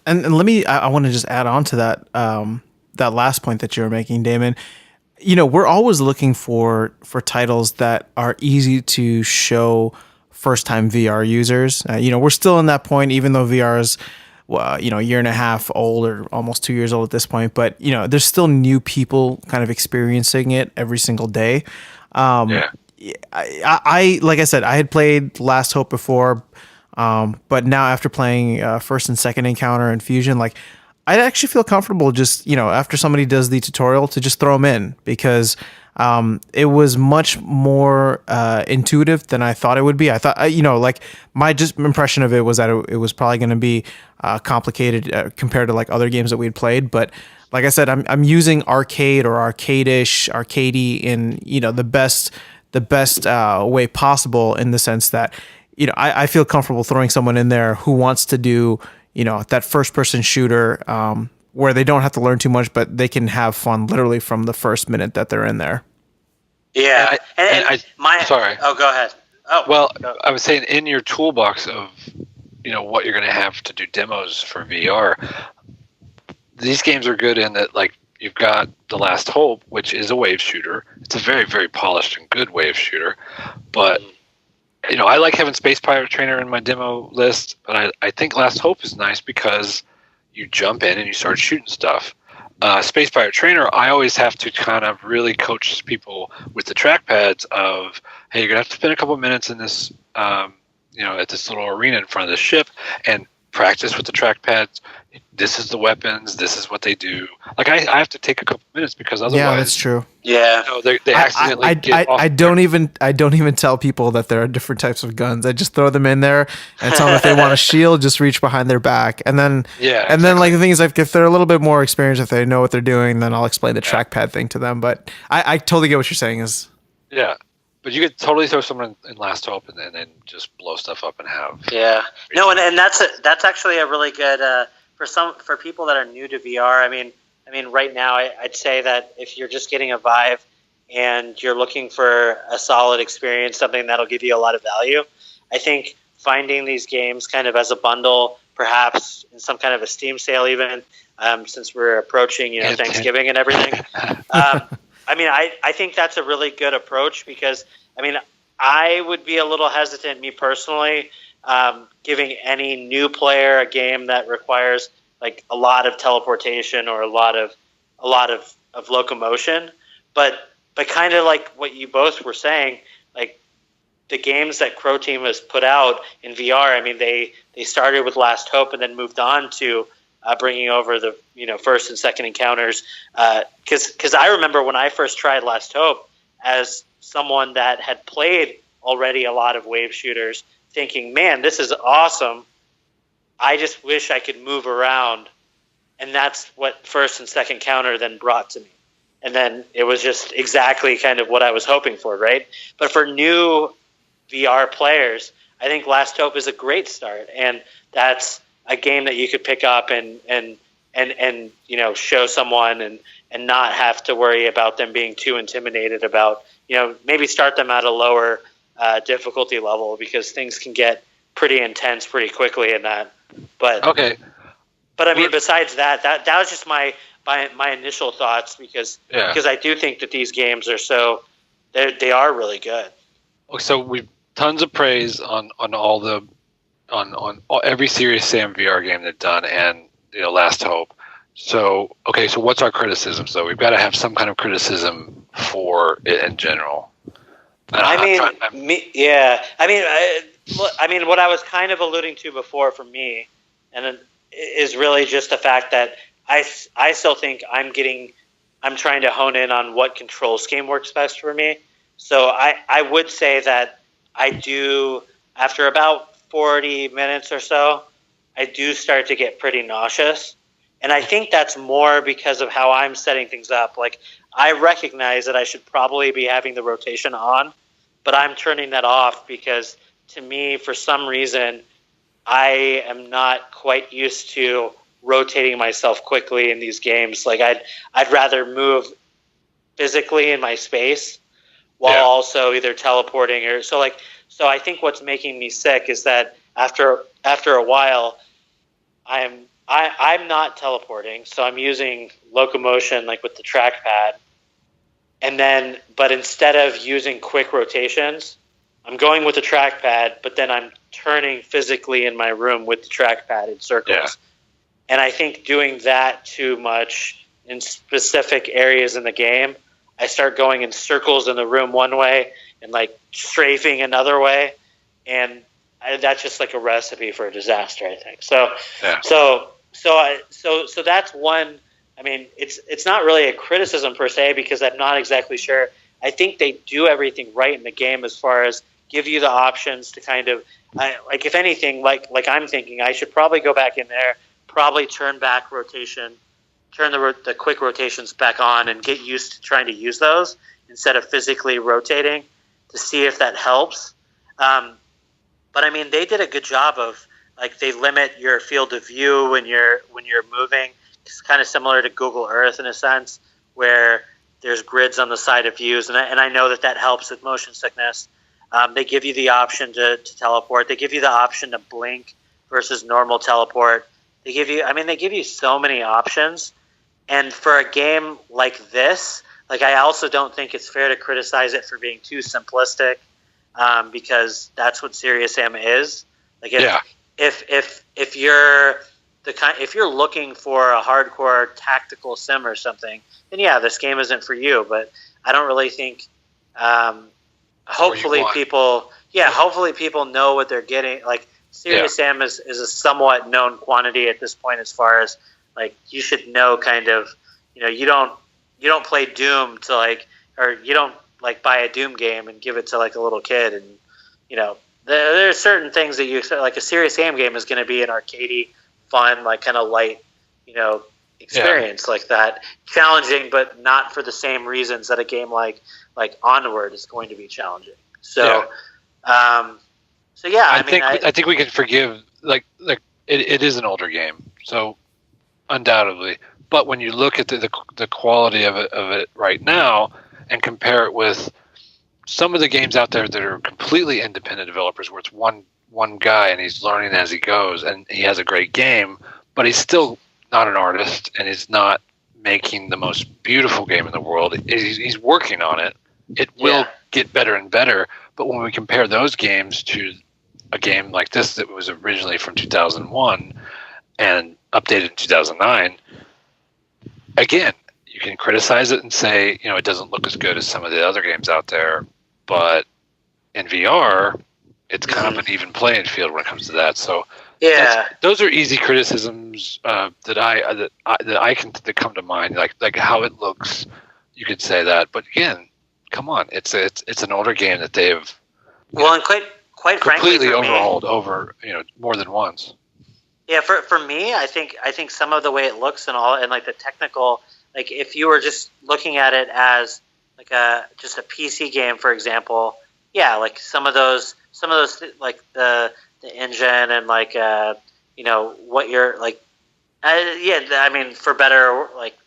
And let me, I want to just add on to that, that last point that you were making, Damon. We're always looking for titles that are easy to show first-time VR users. We're still in that point, even though VR is, a year and a half old, or almost 2 years old at this point. But there's still new people kind of experiencing it every single day. I like I said, I had played Last Hope before, but now after playing First and Second Encounter and Fusion, like, I actually feel comfortable just, after somebody does the tutorial, to just throw them in, because it was much more intuitive than I thought it would be. I thought, like, my just impression of it was that it was probably going to be complicated compared to like other games that we had played. But like I said, I'm using arcade or arcade-ish, arcadey in the best way possible, in the sense that I feel comfortable throwing someone in there who wants to do that first-person shooter, where they don't have to learn too much, but they can have fun literally from the first minute that they're in there. Yeah. Sorry. Oh, go ahead. Oh, well, I was saying, in your toolbox of, what you're going to have to do demos for VR, these games are good in that, like, you've got The Last Hope, which is a wave shooter. It's a very, very polished and good wave shooter, but I like having Space Pirate Trainer in my demo list, but I think Last Hope is nice because you jump in and you start shooting stuff. Space Pirate Trainer, I always have to kind of really coach people with the trackpads of, hey, you're going to have to spend a couple minutes in this, at this little arena in front of the ship and practice with the trackpads. This is the weapons. This is what they do. Like, I have to take a couple minutes, because otherwise, yeah, that's true. Yeah, they accidentally get off. I don't even tell people that there are different types of guns. I just throw them in there and tell them if they want a shield, just reach behind their back, and then then like the thing is, like, if they're a little bit more experienced, if they know what they're doing, then I'll explain the trackpad thing to them. But I totally get what you're saying. But you could totally throw someone in Last Hope and then just blow stuff up and have. Yeah. No, and that's actually a really good for people that are new to VR. I mean, right now, I'd say that if you're just getting a Vive and you're looking for a solid experience, something that'll give you a lot of value, I think finding these games kind of as a bundle, perhaps in some kind of a Steam sale, even since we're approaching Thanksgiving and everything. I think that's a really good approach, because, I would be a little hesitant, me personally, giving any new player a game that requires like a lot of teleportation or a lot of locomotion. But kind of like what you both were saying, like the games that Croteam has put out in VR, they started with Last Hope and then moved on to bringing over the first and second encounters. Because I remember when I first tried Last Hope, as someone that had played already a lot of wave shooters, thinking, man, this is awesome. I just wish I could move around. And that's what first and second counter then brought to me. And then it was just exactly kind of what I was hoping for, right? But for new VR players, I think Last Hope is a great start. And that's a game that you could pick up and show someone and not have to worry about them being too intimidated about, maybe start them at a lower difficulty level, because things can get pretty intense pretty quickly in that. But okay. But I mean, besides that was just my initial thoughts, because I do think that these games are they are really good. So we've tons of praise on every Serious Sam VR game they've done, and Last Hope. So so what's our criticism? So we've got to have some kind of criticism for it in general. I mean, what I was kind of alluding to before for me, and is really just the fact that I still think I'm trying to hone in on what control scheme works best for me. So I would say that I do, after about 40 minutes or so, I do start to get pretty nauseous. And I think that's more because of how I'm setting things up. Like, I recognize that I should probably be having the rotation on, but I'm turning that off because, to me, for some reason, I am not quite used to rotating myself quickly in these games. Like, I'd rather move physically in my space while also either teleporting or so. I think what's making me sick is that after a while, I'm not teleporting, so I'm using locomotion like with the trackpad, but instead of using quick rotations, I'm going with the trackpad, but then I'm turning physically in my room with the trackpad in circles. Yeah. And I think doing that too much in specific areas in the game, I start going in circles in the room one way and like strafing another way, and that's just like a recipe for a disaster, I think. So that's one. I mean, it's not really a criticism per se, because I'm not exactly sure. I think they do everything right in the game as far as give you the options to kind of like, if anything, like I'm thinking I should probably go back in there, probably turn the quick rotations back on and get used to trying to use those instead of physically rotating to see if that helps. But I mean, they did a good job of, like, they limit your field of view when you're moving. It's kind of similar to Google Earth in a sense, where there's grids on the side of views, and I know that helps with motion sickness. They give you the option to teleport. They give you the option to blink versus normal teleport. They give you so many options. And for a game like this, like, I also don't think it's fair to criticize it for being too simplistic, because that's what Serious Sam is. Like, if you're looking for a hardcore tactical sim or something, then this game isn't for you. But I don't really think. Hopefully people know what they're getting. Like, Serious Sam is a somewhat known quantity at this point, as far as, like, you should know kind of, you don't play Doom to, like, or you don't, like, buy a Doom game and give it to, like, a little kid, and there are certain things that you expect. Like, a Serious Sam game is going to be an arcadey, fun, like, kind of light, experience like that, challenging, but not for the same reasons that a game like Onward is going to be challenging. So, I think we can forgive, like it is an older game, so undoubtedly. But when you look at the quality of it right now and compare it with some of the games out there that are completely independent developers, where it's one guy and he's learning as he goes, and he has a great game, but he's still not an artist, and he's not making the most beautiful game in the world. He's working on it. It will get better and better. But when we compare those games to a game like this that was originally from 2001 and updated in 2009, again, you can criticize it and say, it doesn't look as good as some of the other games out there. But in VR, it's kind of an even playing field when it comes to that. So Yeah. Those are easy criticisms that come to mind, like how it looks. You could say that, but again, come on, it's an older game that they've and quite frankly, completely for me, overhauled over more than once. Yeah, for me, I think some of the way it looks and like the technical, like if you were just looking at it as like just a PC game, for example, yeah, like some of those like the engine and like what you're like, yeah, I mean for better, like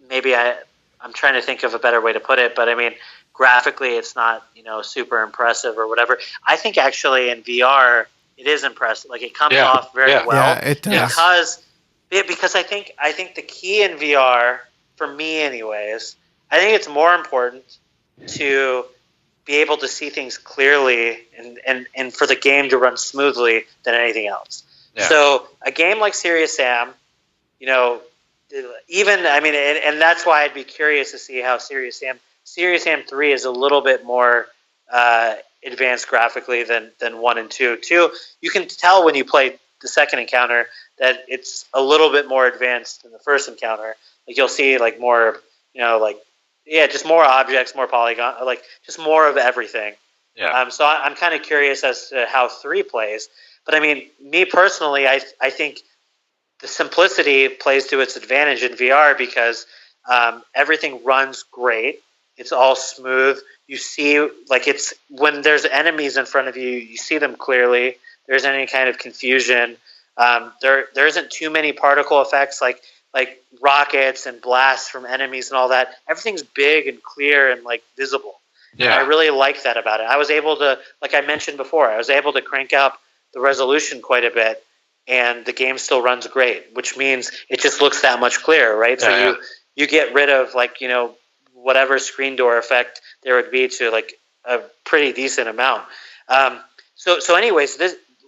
maybe I'm trying to think of a better way to put it, but I mean graphically it's not super impressive or whatever. I think actually in VR it is impressive. Like it comes off very well. Yeah, it does. Because I think the key in VR, for me anyways, I think it's more important to be able to see things clearly and for the game to run smoothly than anything else. Yeah. So a game like Serious Sam, even I mean, and that's why I'd be curious to see how Serious Sam 3 is a little bit more advanced graphically than 1 and 2. 2, you can tell when you play the second encounter that it's a little bit more advanced than the first encounter. Like you'll see like more, just more objects, more polygon, like just more of everything. Yeah. So I'm kind of curious as to how 3 plays. But I mean, me personally, I think the simplicity plays to its advantage in VR because everything runs great. It's all smooth. You see, like it's when there's enemies in front of you, you see them clearly. There isn't any kind of confusion. There isn't too many particle effects like rockets and blasts from enemies and all that. Everything's big and clear and like visible. Yeah. And I really like that about it. I was able to, like I mentioned before, I was able to crank up the resolution quite a bit, and the game still runs great, which means it just looks that much clearer, right? So you get rid of whatever screen door effect there would be to like a pretty decent amount. So anyways,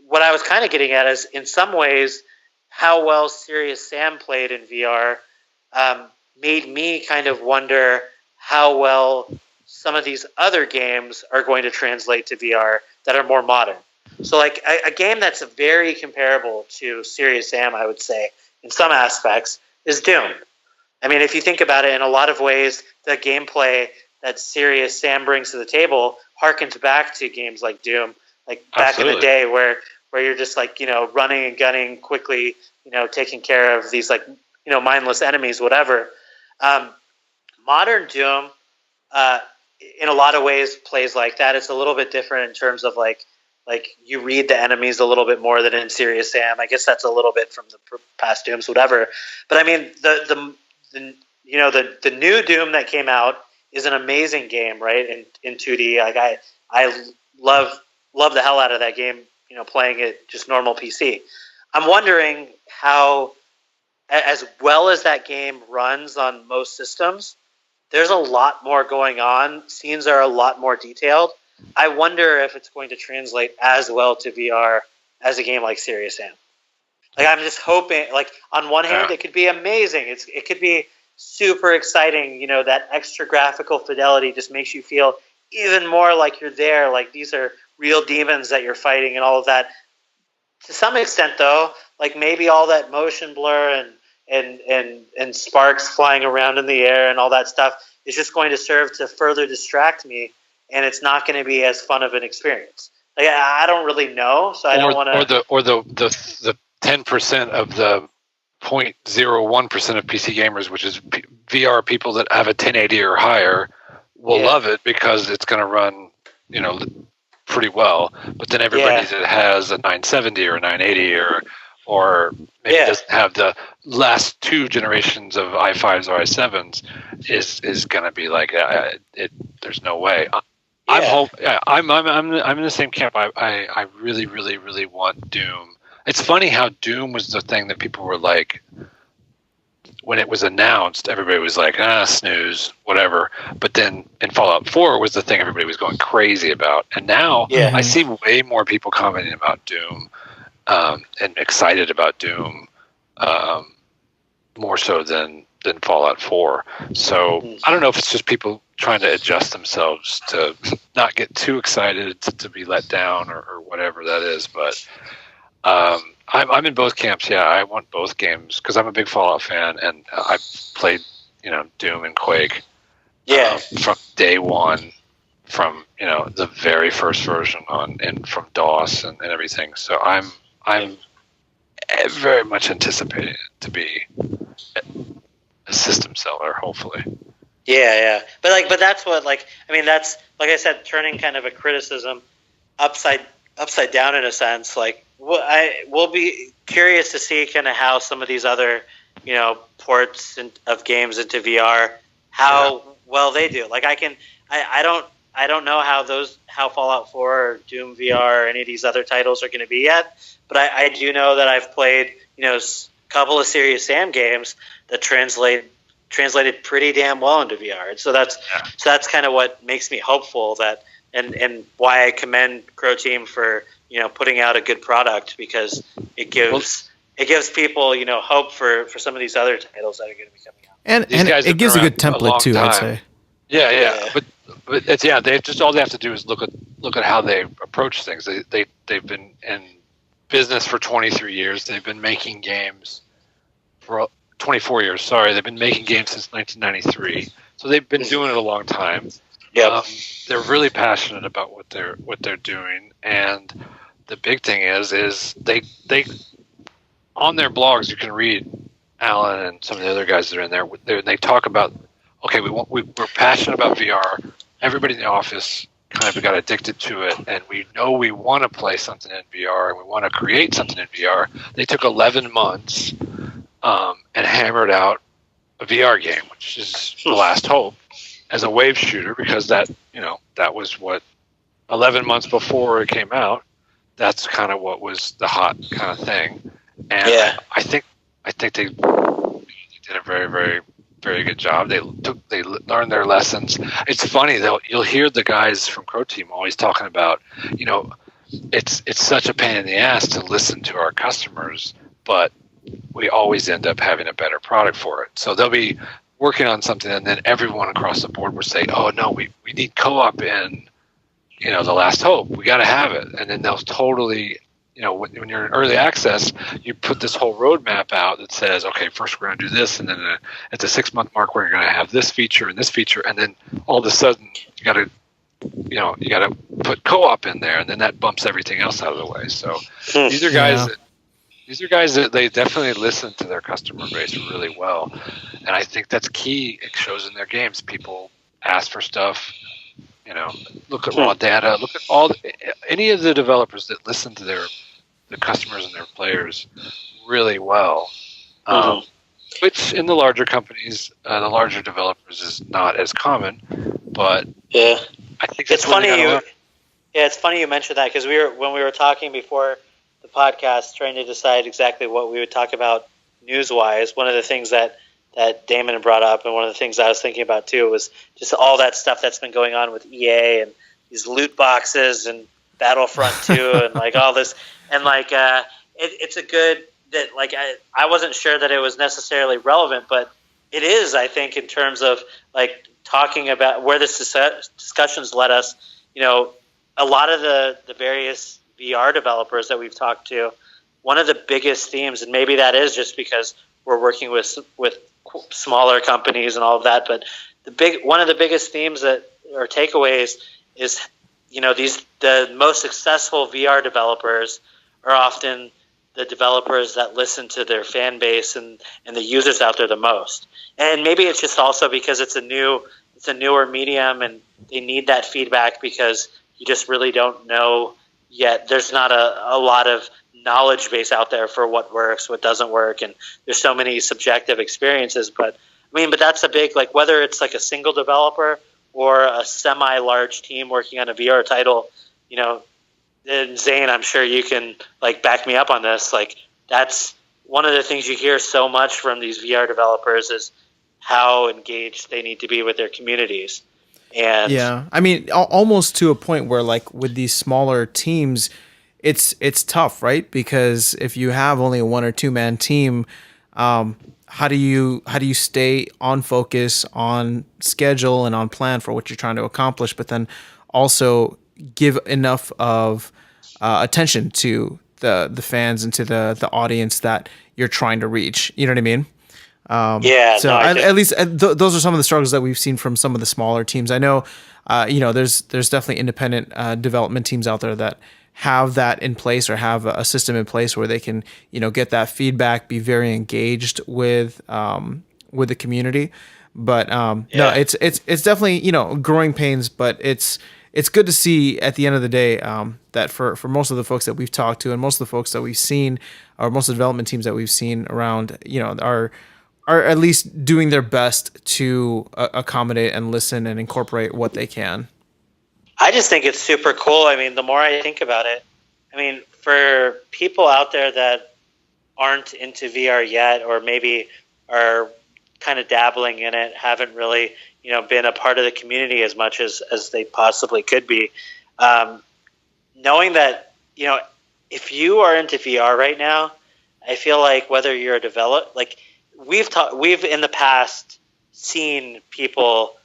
what I was kind of getting at is in some ways how well Serious Sam played in VR made me kind of wonder how well some of these other games are going to translate to VR that are more modern. So like a game that's very comparable to Serious Sam, I would say, in some aspects, is Doom. I mean, if you think about it, in a lot of ways, the gameplay that Serious Sam brings to the table harkens back to games like Doom, like back Absolutely. In the day where you're just like, running and gunning quickly, taking care of these like, mindless enemies, whatever. Modern Doom, in a lot of ways, plays like that. It's a little bit different in terms of like you read the enemies a little bit more than in Serious Sam. I guess that's a little bit from the past Dooms, whatever. But I mean, the new Doom that came out is an amazing game, right? In 2D, like I love the hell out of that game. Playing it just normal PC. I'm wondering how, as well as that game runs on most systems, there's a lot more going on. Scenes are a lot more detailed. I wonder if it's going to translate as well to VR as a game like Serious Sam. Like I'm just hoping. Like on one hand, it could be amazing. It could be super exciting. That extra graphical fidelity just makes you feel even more like you're there. Like these are real demons that you're fighting and all of that. To some extent, though, like maybe all that motion blur and sparks flying around in the air and all that stuff is just going to serve to further distract me, and it's not going to be as fun of an experience. Like I don't really know, so I don't want to. Or the 10% of the 0.01% of PC gamers, which is VR people that have a 1080 or higher, will love it because it's going to run, pretty well. But then everybody that has a 970 or 980 or maybe doesn't have the last 2 generations of i5s or i7s is going to be like, there's no way. I'm in the same camp. I really, really, really want Doom. It's funny how Doom was the thing that people were like, when it was announced, everybody was like, snooze, whatever. But then in Fallout 4 was the thing everybody was going crazy about. And now I see way more people commenting about Doom and excited about Doom more so than Fallout 4. So I don't know if it's just people trying to adjust themselves to not get too excited to be let down or whatever that is. But I'm in both camps. Yeah, I want both games because I'm a big Fallout fan, and I've played, Doom and Quake. Yeah. From day one, from the very first version and from DOS and everything. So I'm very much anticipating it to be a system seller, hopefully. Yeah. But that's what that's like I said, turning kind of a criticism upside down in a sense. Like we'll be curious to see kind of how some of these other ports of games into VR how well they do. Like I don't know how Fallout 4 or Doom VR or any of these other titles are going to be yet, but I do know that I've played a couple of Serious Sam games that translated pretty damn well into VR. And so that's kind of what makes me hopeful that and why I commend Croteam for putting out a good product, because it gives people hope for some of these other titles that are going to be coming out. And it gives a good template too, I'd say. Yeah. But it's they just all they have to do is look at how they approach things. They've been in business for 23 years. They've been making games for 24 years. Sorry, they've been making games since 1993. So they've been doing it a long time. Yeah, they're really passionate about what they're doing, and the big thing is they on their blogs you can read Alan and some of the other guys that are in there. They talk about, okay, we're passionate about VR. Everybody in the office kind of got addicted to it, and we know we want to play something in VR, and we want to create something in VR. They took 11 months and hammered out a VR game, which is The Last Hope, as a wave shooter, because that was what 11 months before it came out. That's kind of what was the hot kind of thing, and I think they did a very, very, very good job. They learned their lessons. It's funny though, you'll hear the guys from Croteam always talking about, it's such a pain in the ass to listen to our customers, but we always end up having a better product for it. So they'll be working on something, and then everyone across the board will say, "Oh no, we need co-op in, The Last Hope. We got to have it." And then they'll totally, when you're in early access, you put this whole roadmap out that says, "Okay, first we're going to do this, and then at the 6-month mark we're going to have this feature and this feature," and then all of a sudden you got to put co-op in there, and then that bumps everything else out of the way. So these are guys that. These are guys that they definitely listen to their customer base really well, and I think that's key. It shows in their games. People ask for stuff, look at raw data, look at any of the developers that listen to the customers and their players really well, which in the larger companies, the larger developers is not as common, but I think it's funny. It's funny you mentioned that, because when we were talking before the podcast, trying to decide exactly what we would talk about news-wise, one of the things that Damon brought up, and one of the things I was thinking about too, was just all that stuff that's been going on with EA and these loot boxes and Battlefront 2 and like all this, and like it's a good that like I wasn't sure that it was necessarily relevant, but it is, I think, in terms of like talking about where this discussions led us. A lot of the various VR developers that we've talked to, one of the biggest themes, and maybe that is just because we're working with smaller companies and all of that, but one of the biggest themes or takeaways is, the most successful VR developers are often the developers that listen to their fan base and the users out there the most. And maybe it's just also because it's a newer medium, and they need that feedback because you just really don't know yet. There's not a lot of knowledge base out there for what works, what doesn't work, and there's so many subjective experiences. But that's a big, like, whether it's like a single developer or a semi-large team working on a VR title, and Zane, I'm sure you can like back me up on this. Like, that's one of the things you hear so much from these VR developers is how engaged they need to be with their communities. And almost to a point where, like, with these smaller teams, it's tough, right? Because if you have only a 1 or 2 man team, how do you stay on focus, on schedule, and on plan for what you're trying to accomplish, but then also give enough of attention to the fans and to the audience that you're trying to reach. You know what I mean? So at least those are some of the struggles that we've seen from some of the smaller teams. I know, there's definitely independent development teams out there that have that in place or have a system in place where they can, get that feedback, be very engaged with the community. But no, it's definitely, growing pains, but it's good to see at the end of the day that for most of the folks that we've talked to and most of the folks that we've seen, or most of the development teams that we've seen around, are at least doing their best to accommodate and listen and incorporate what they can. I just think it's super cool. I mean, the more I think about it, I mean, for people out there that aren't into VR yet, or maybe are kind of dabbling in it, haven't really, been a part of the community as much as they possibly could be, knowing that, if you are into VR right now, I feel like whether you're a developer, like we've in the past seen people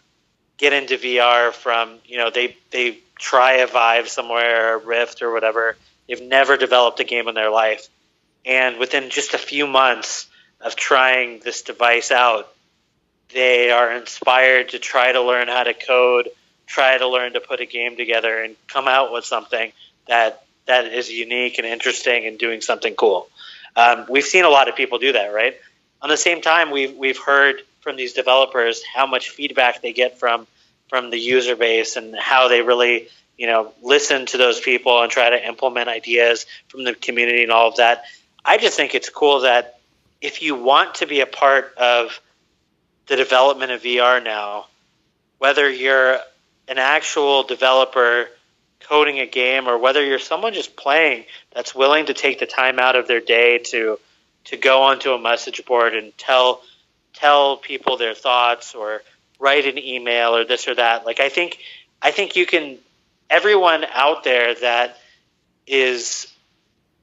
get into VR from, they try a Vive somewhere, or a Rift or whatever. They've never developed a game in their life. And within just a few months of trying this device out, they are inspired to try to learn how to code, try to learn to put a game together and come out with something that is unique and interesting and doing something cool. We've seen a lot of people do that, right? On the same time, we've heard from these developers how much feedback they get from the user base and how they really, listen to those people and try to implement ideas from the community and all of that. I just think it's cool that if you want to be a part of the development of VR now, whether you're an actual developer coding a game or whether you're someone just playing that's willing to take the time out of their day to go onto a message board and tell people their thoughts or write an email or this or that. Like I think you can, everyone out there that is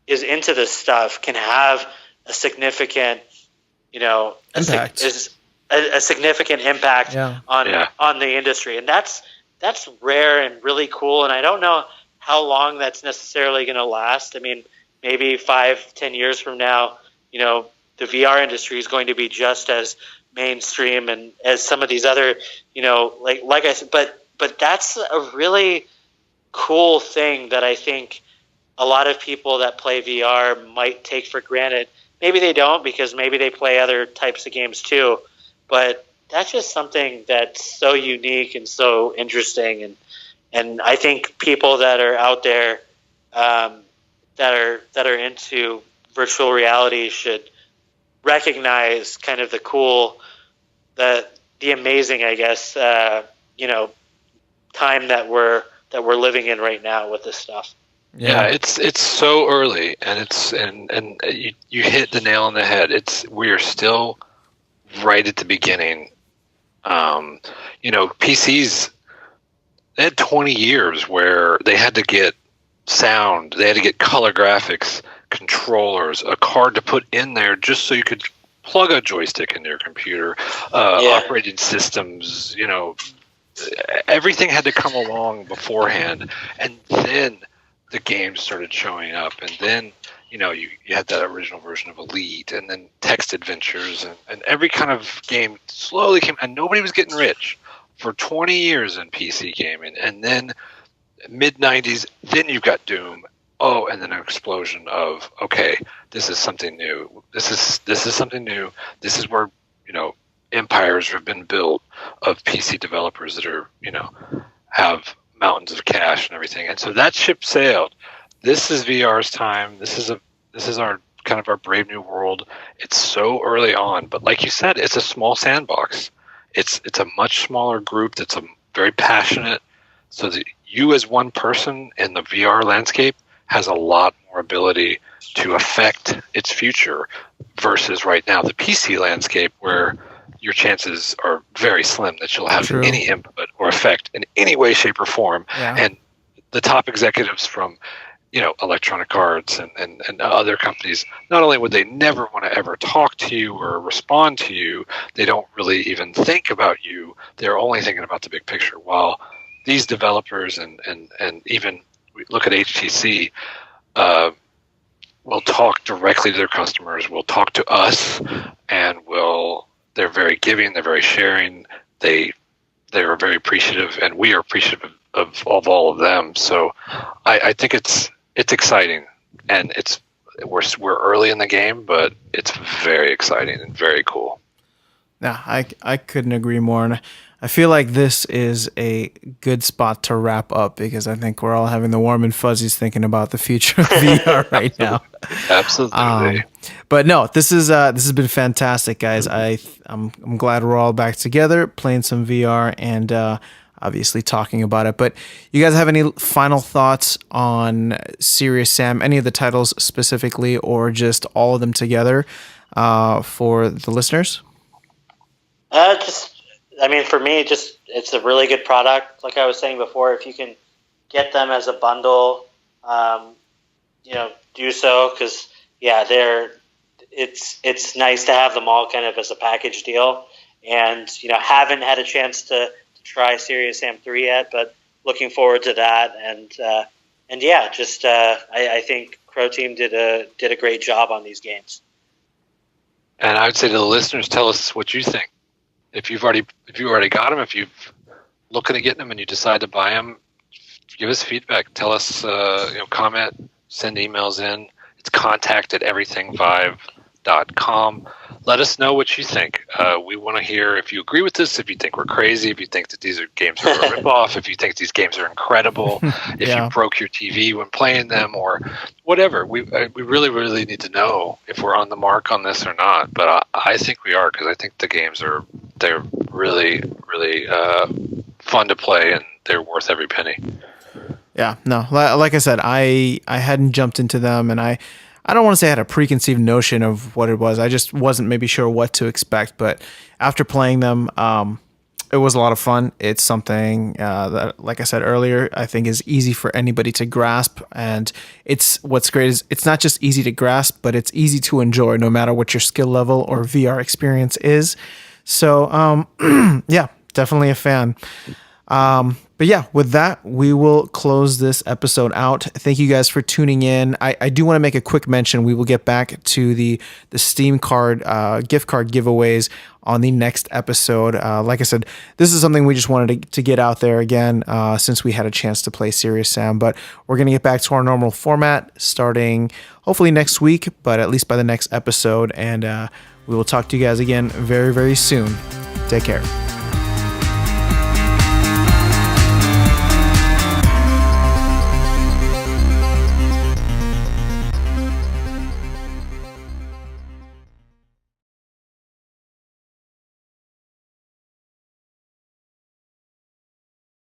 into this stuff can have a significant, impact. A significant impact on the industry. And that's rare and really cool. And I don't know how long that's necessarily going to last. I mean, maybe 5-10 years from now, the VR industry is going to be just as mainstream and as some of these other, like I said, but that's a really cool thing that I think a lot of people that play VR might take for granted. Maybe they don't, because maybe they play other types of games too, but that's just something that's so unique and so interesting. And I think people that are out there that are into virtual reality should recognize kind of the cool, the amazing, I guess, time that we're living in right now with this stuff. Yeah, it's so early, and you hit the nail on the head. We're still right at the beginning. PCs, they had 20 years where they had to get sound, they had to get color graphics, controllers, a card to put in there just so you could plug a joystick into your computer, operating systems, everything had to come along beforehand, and then the games started showing up, and then you had that original version of Elite, and then text adventures, and every kind of game slowly came, and nobody was getting rich for 20 years in PC gaming, and then mid-90s, then you've got Doom. Oh, and then an explosion of, okay, this is something new. This is something new. This is where empires have been built of PC developers that are have mountains of cash and everything, and so that ship sailed. This is VR's time. This is our kind of our brave new world. It's so early on, but like you said, it's a small sandbox. It's a much smaller group that's very passionate. So that you as one person in the VR landscape has a lot more ability to affect its future versus right now the PC landscape, where your chances are very slim that you'll have any input or effect in any way, shape, or form. Yeah. And the top executives from Electronic Arts and other companies, not only would they never want to ever talk to you or respond to you, they don't really even think about you. They're only thinking about the big picture. While these developers and even look at HTC, will talk directly to their customers, will talk to us, and they're very giving, they're very sharing, they're very appreciative, and we are appreciative of all of them. So I think it's exciting, and we're early in the game, but it's very exciting and very cool. Yeah, I couldn't agree more. And I feel like this is a good spot to wrap up because I think we're all having the warm and fuzzies thinking about the future of VR right now. Absolutely. But no, this has been fantastic, guys. I'm glad we're all back together playing some VR and obviously talking about it. But you guys have any final thoughts on Serious Sam, any of the titles specifically, or just all of them together for the listeners? For me, it's a really good product. Like I was saying before, if you can get them as a bundle, do so, because it's nice to have them all kind of as a package deal. And haven't had a chance to try Serious Sam 3 yet, but looking forward to that. I think Croteam did a great job on these games. And I would say to the listeners, tell us what you think. If you've already got them, if you've looking at getting them and you decide to buy them, give us feedback. Tell us, comment, send emails in. It's contact@everythingvive.com. Let us know what you think. We want to hear if you agree with this, if you think we're crazy, if you think that these games are a ripoff, if you think these games are incredible, if you broke your TV when playing them, or whatever. We really, really need to know if we're on the mark on this or not. But I think we are, because I think the games they're really, really fun to play, and they're worth every penny. Yeah, no, like I said, I hadn't jumped into them, and I don't want to say I had a preconceived notion of what it was. I just wasn't maybe sure what to expect. But after playing them, it was a lot of fun. It's something that, like I said earlier, I think is easy for anybody to grasp. And what's great is it's not just easy to grasp, but it's easy to enjoy no matter what your skill level or VR experience is. So, yeah, definitely a fan. But yeah, with that, we will close this episode out. Thank you guys for tuning in. I do want to make a quick mention. We will get back to the Steam card, gift card giveaways on the next episode. Like I said, this is something we just wanted to get out there again, since we had a chance to play Serious Sam. But we're going to get back to our normal format starting hopefully next week, but at least by the next episode. And we will talk to you guys again very, very soon. Take care.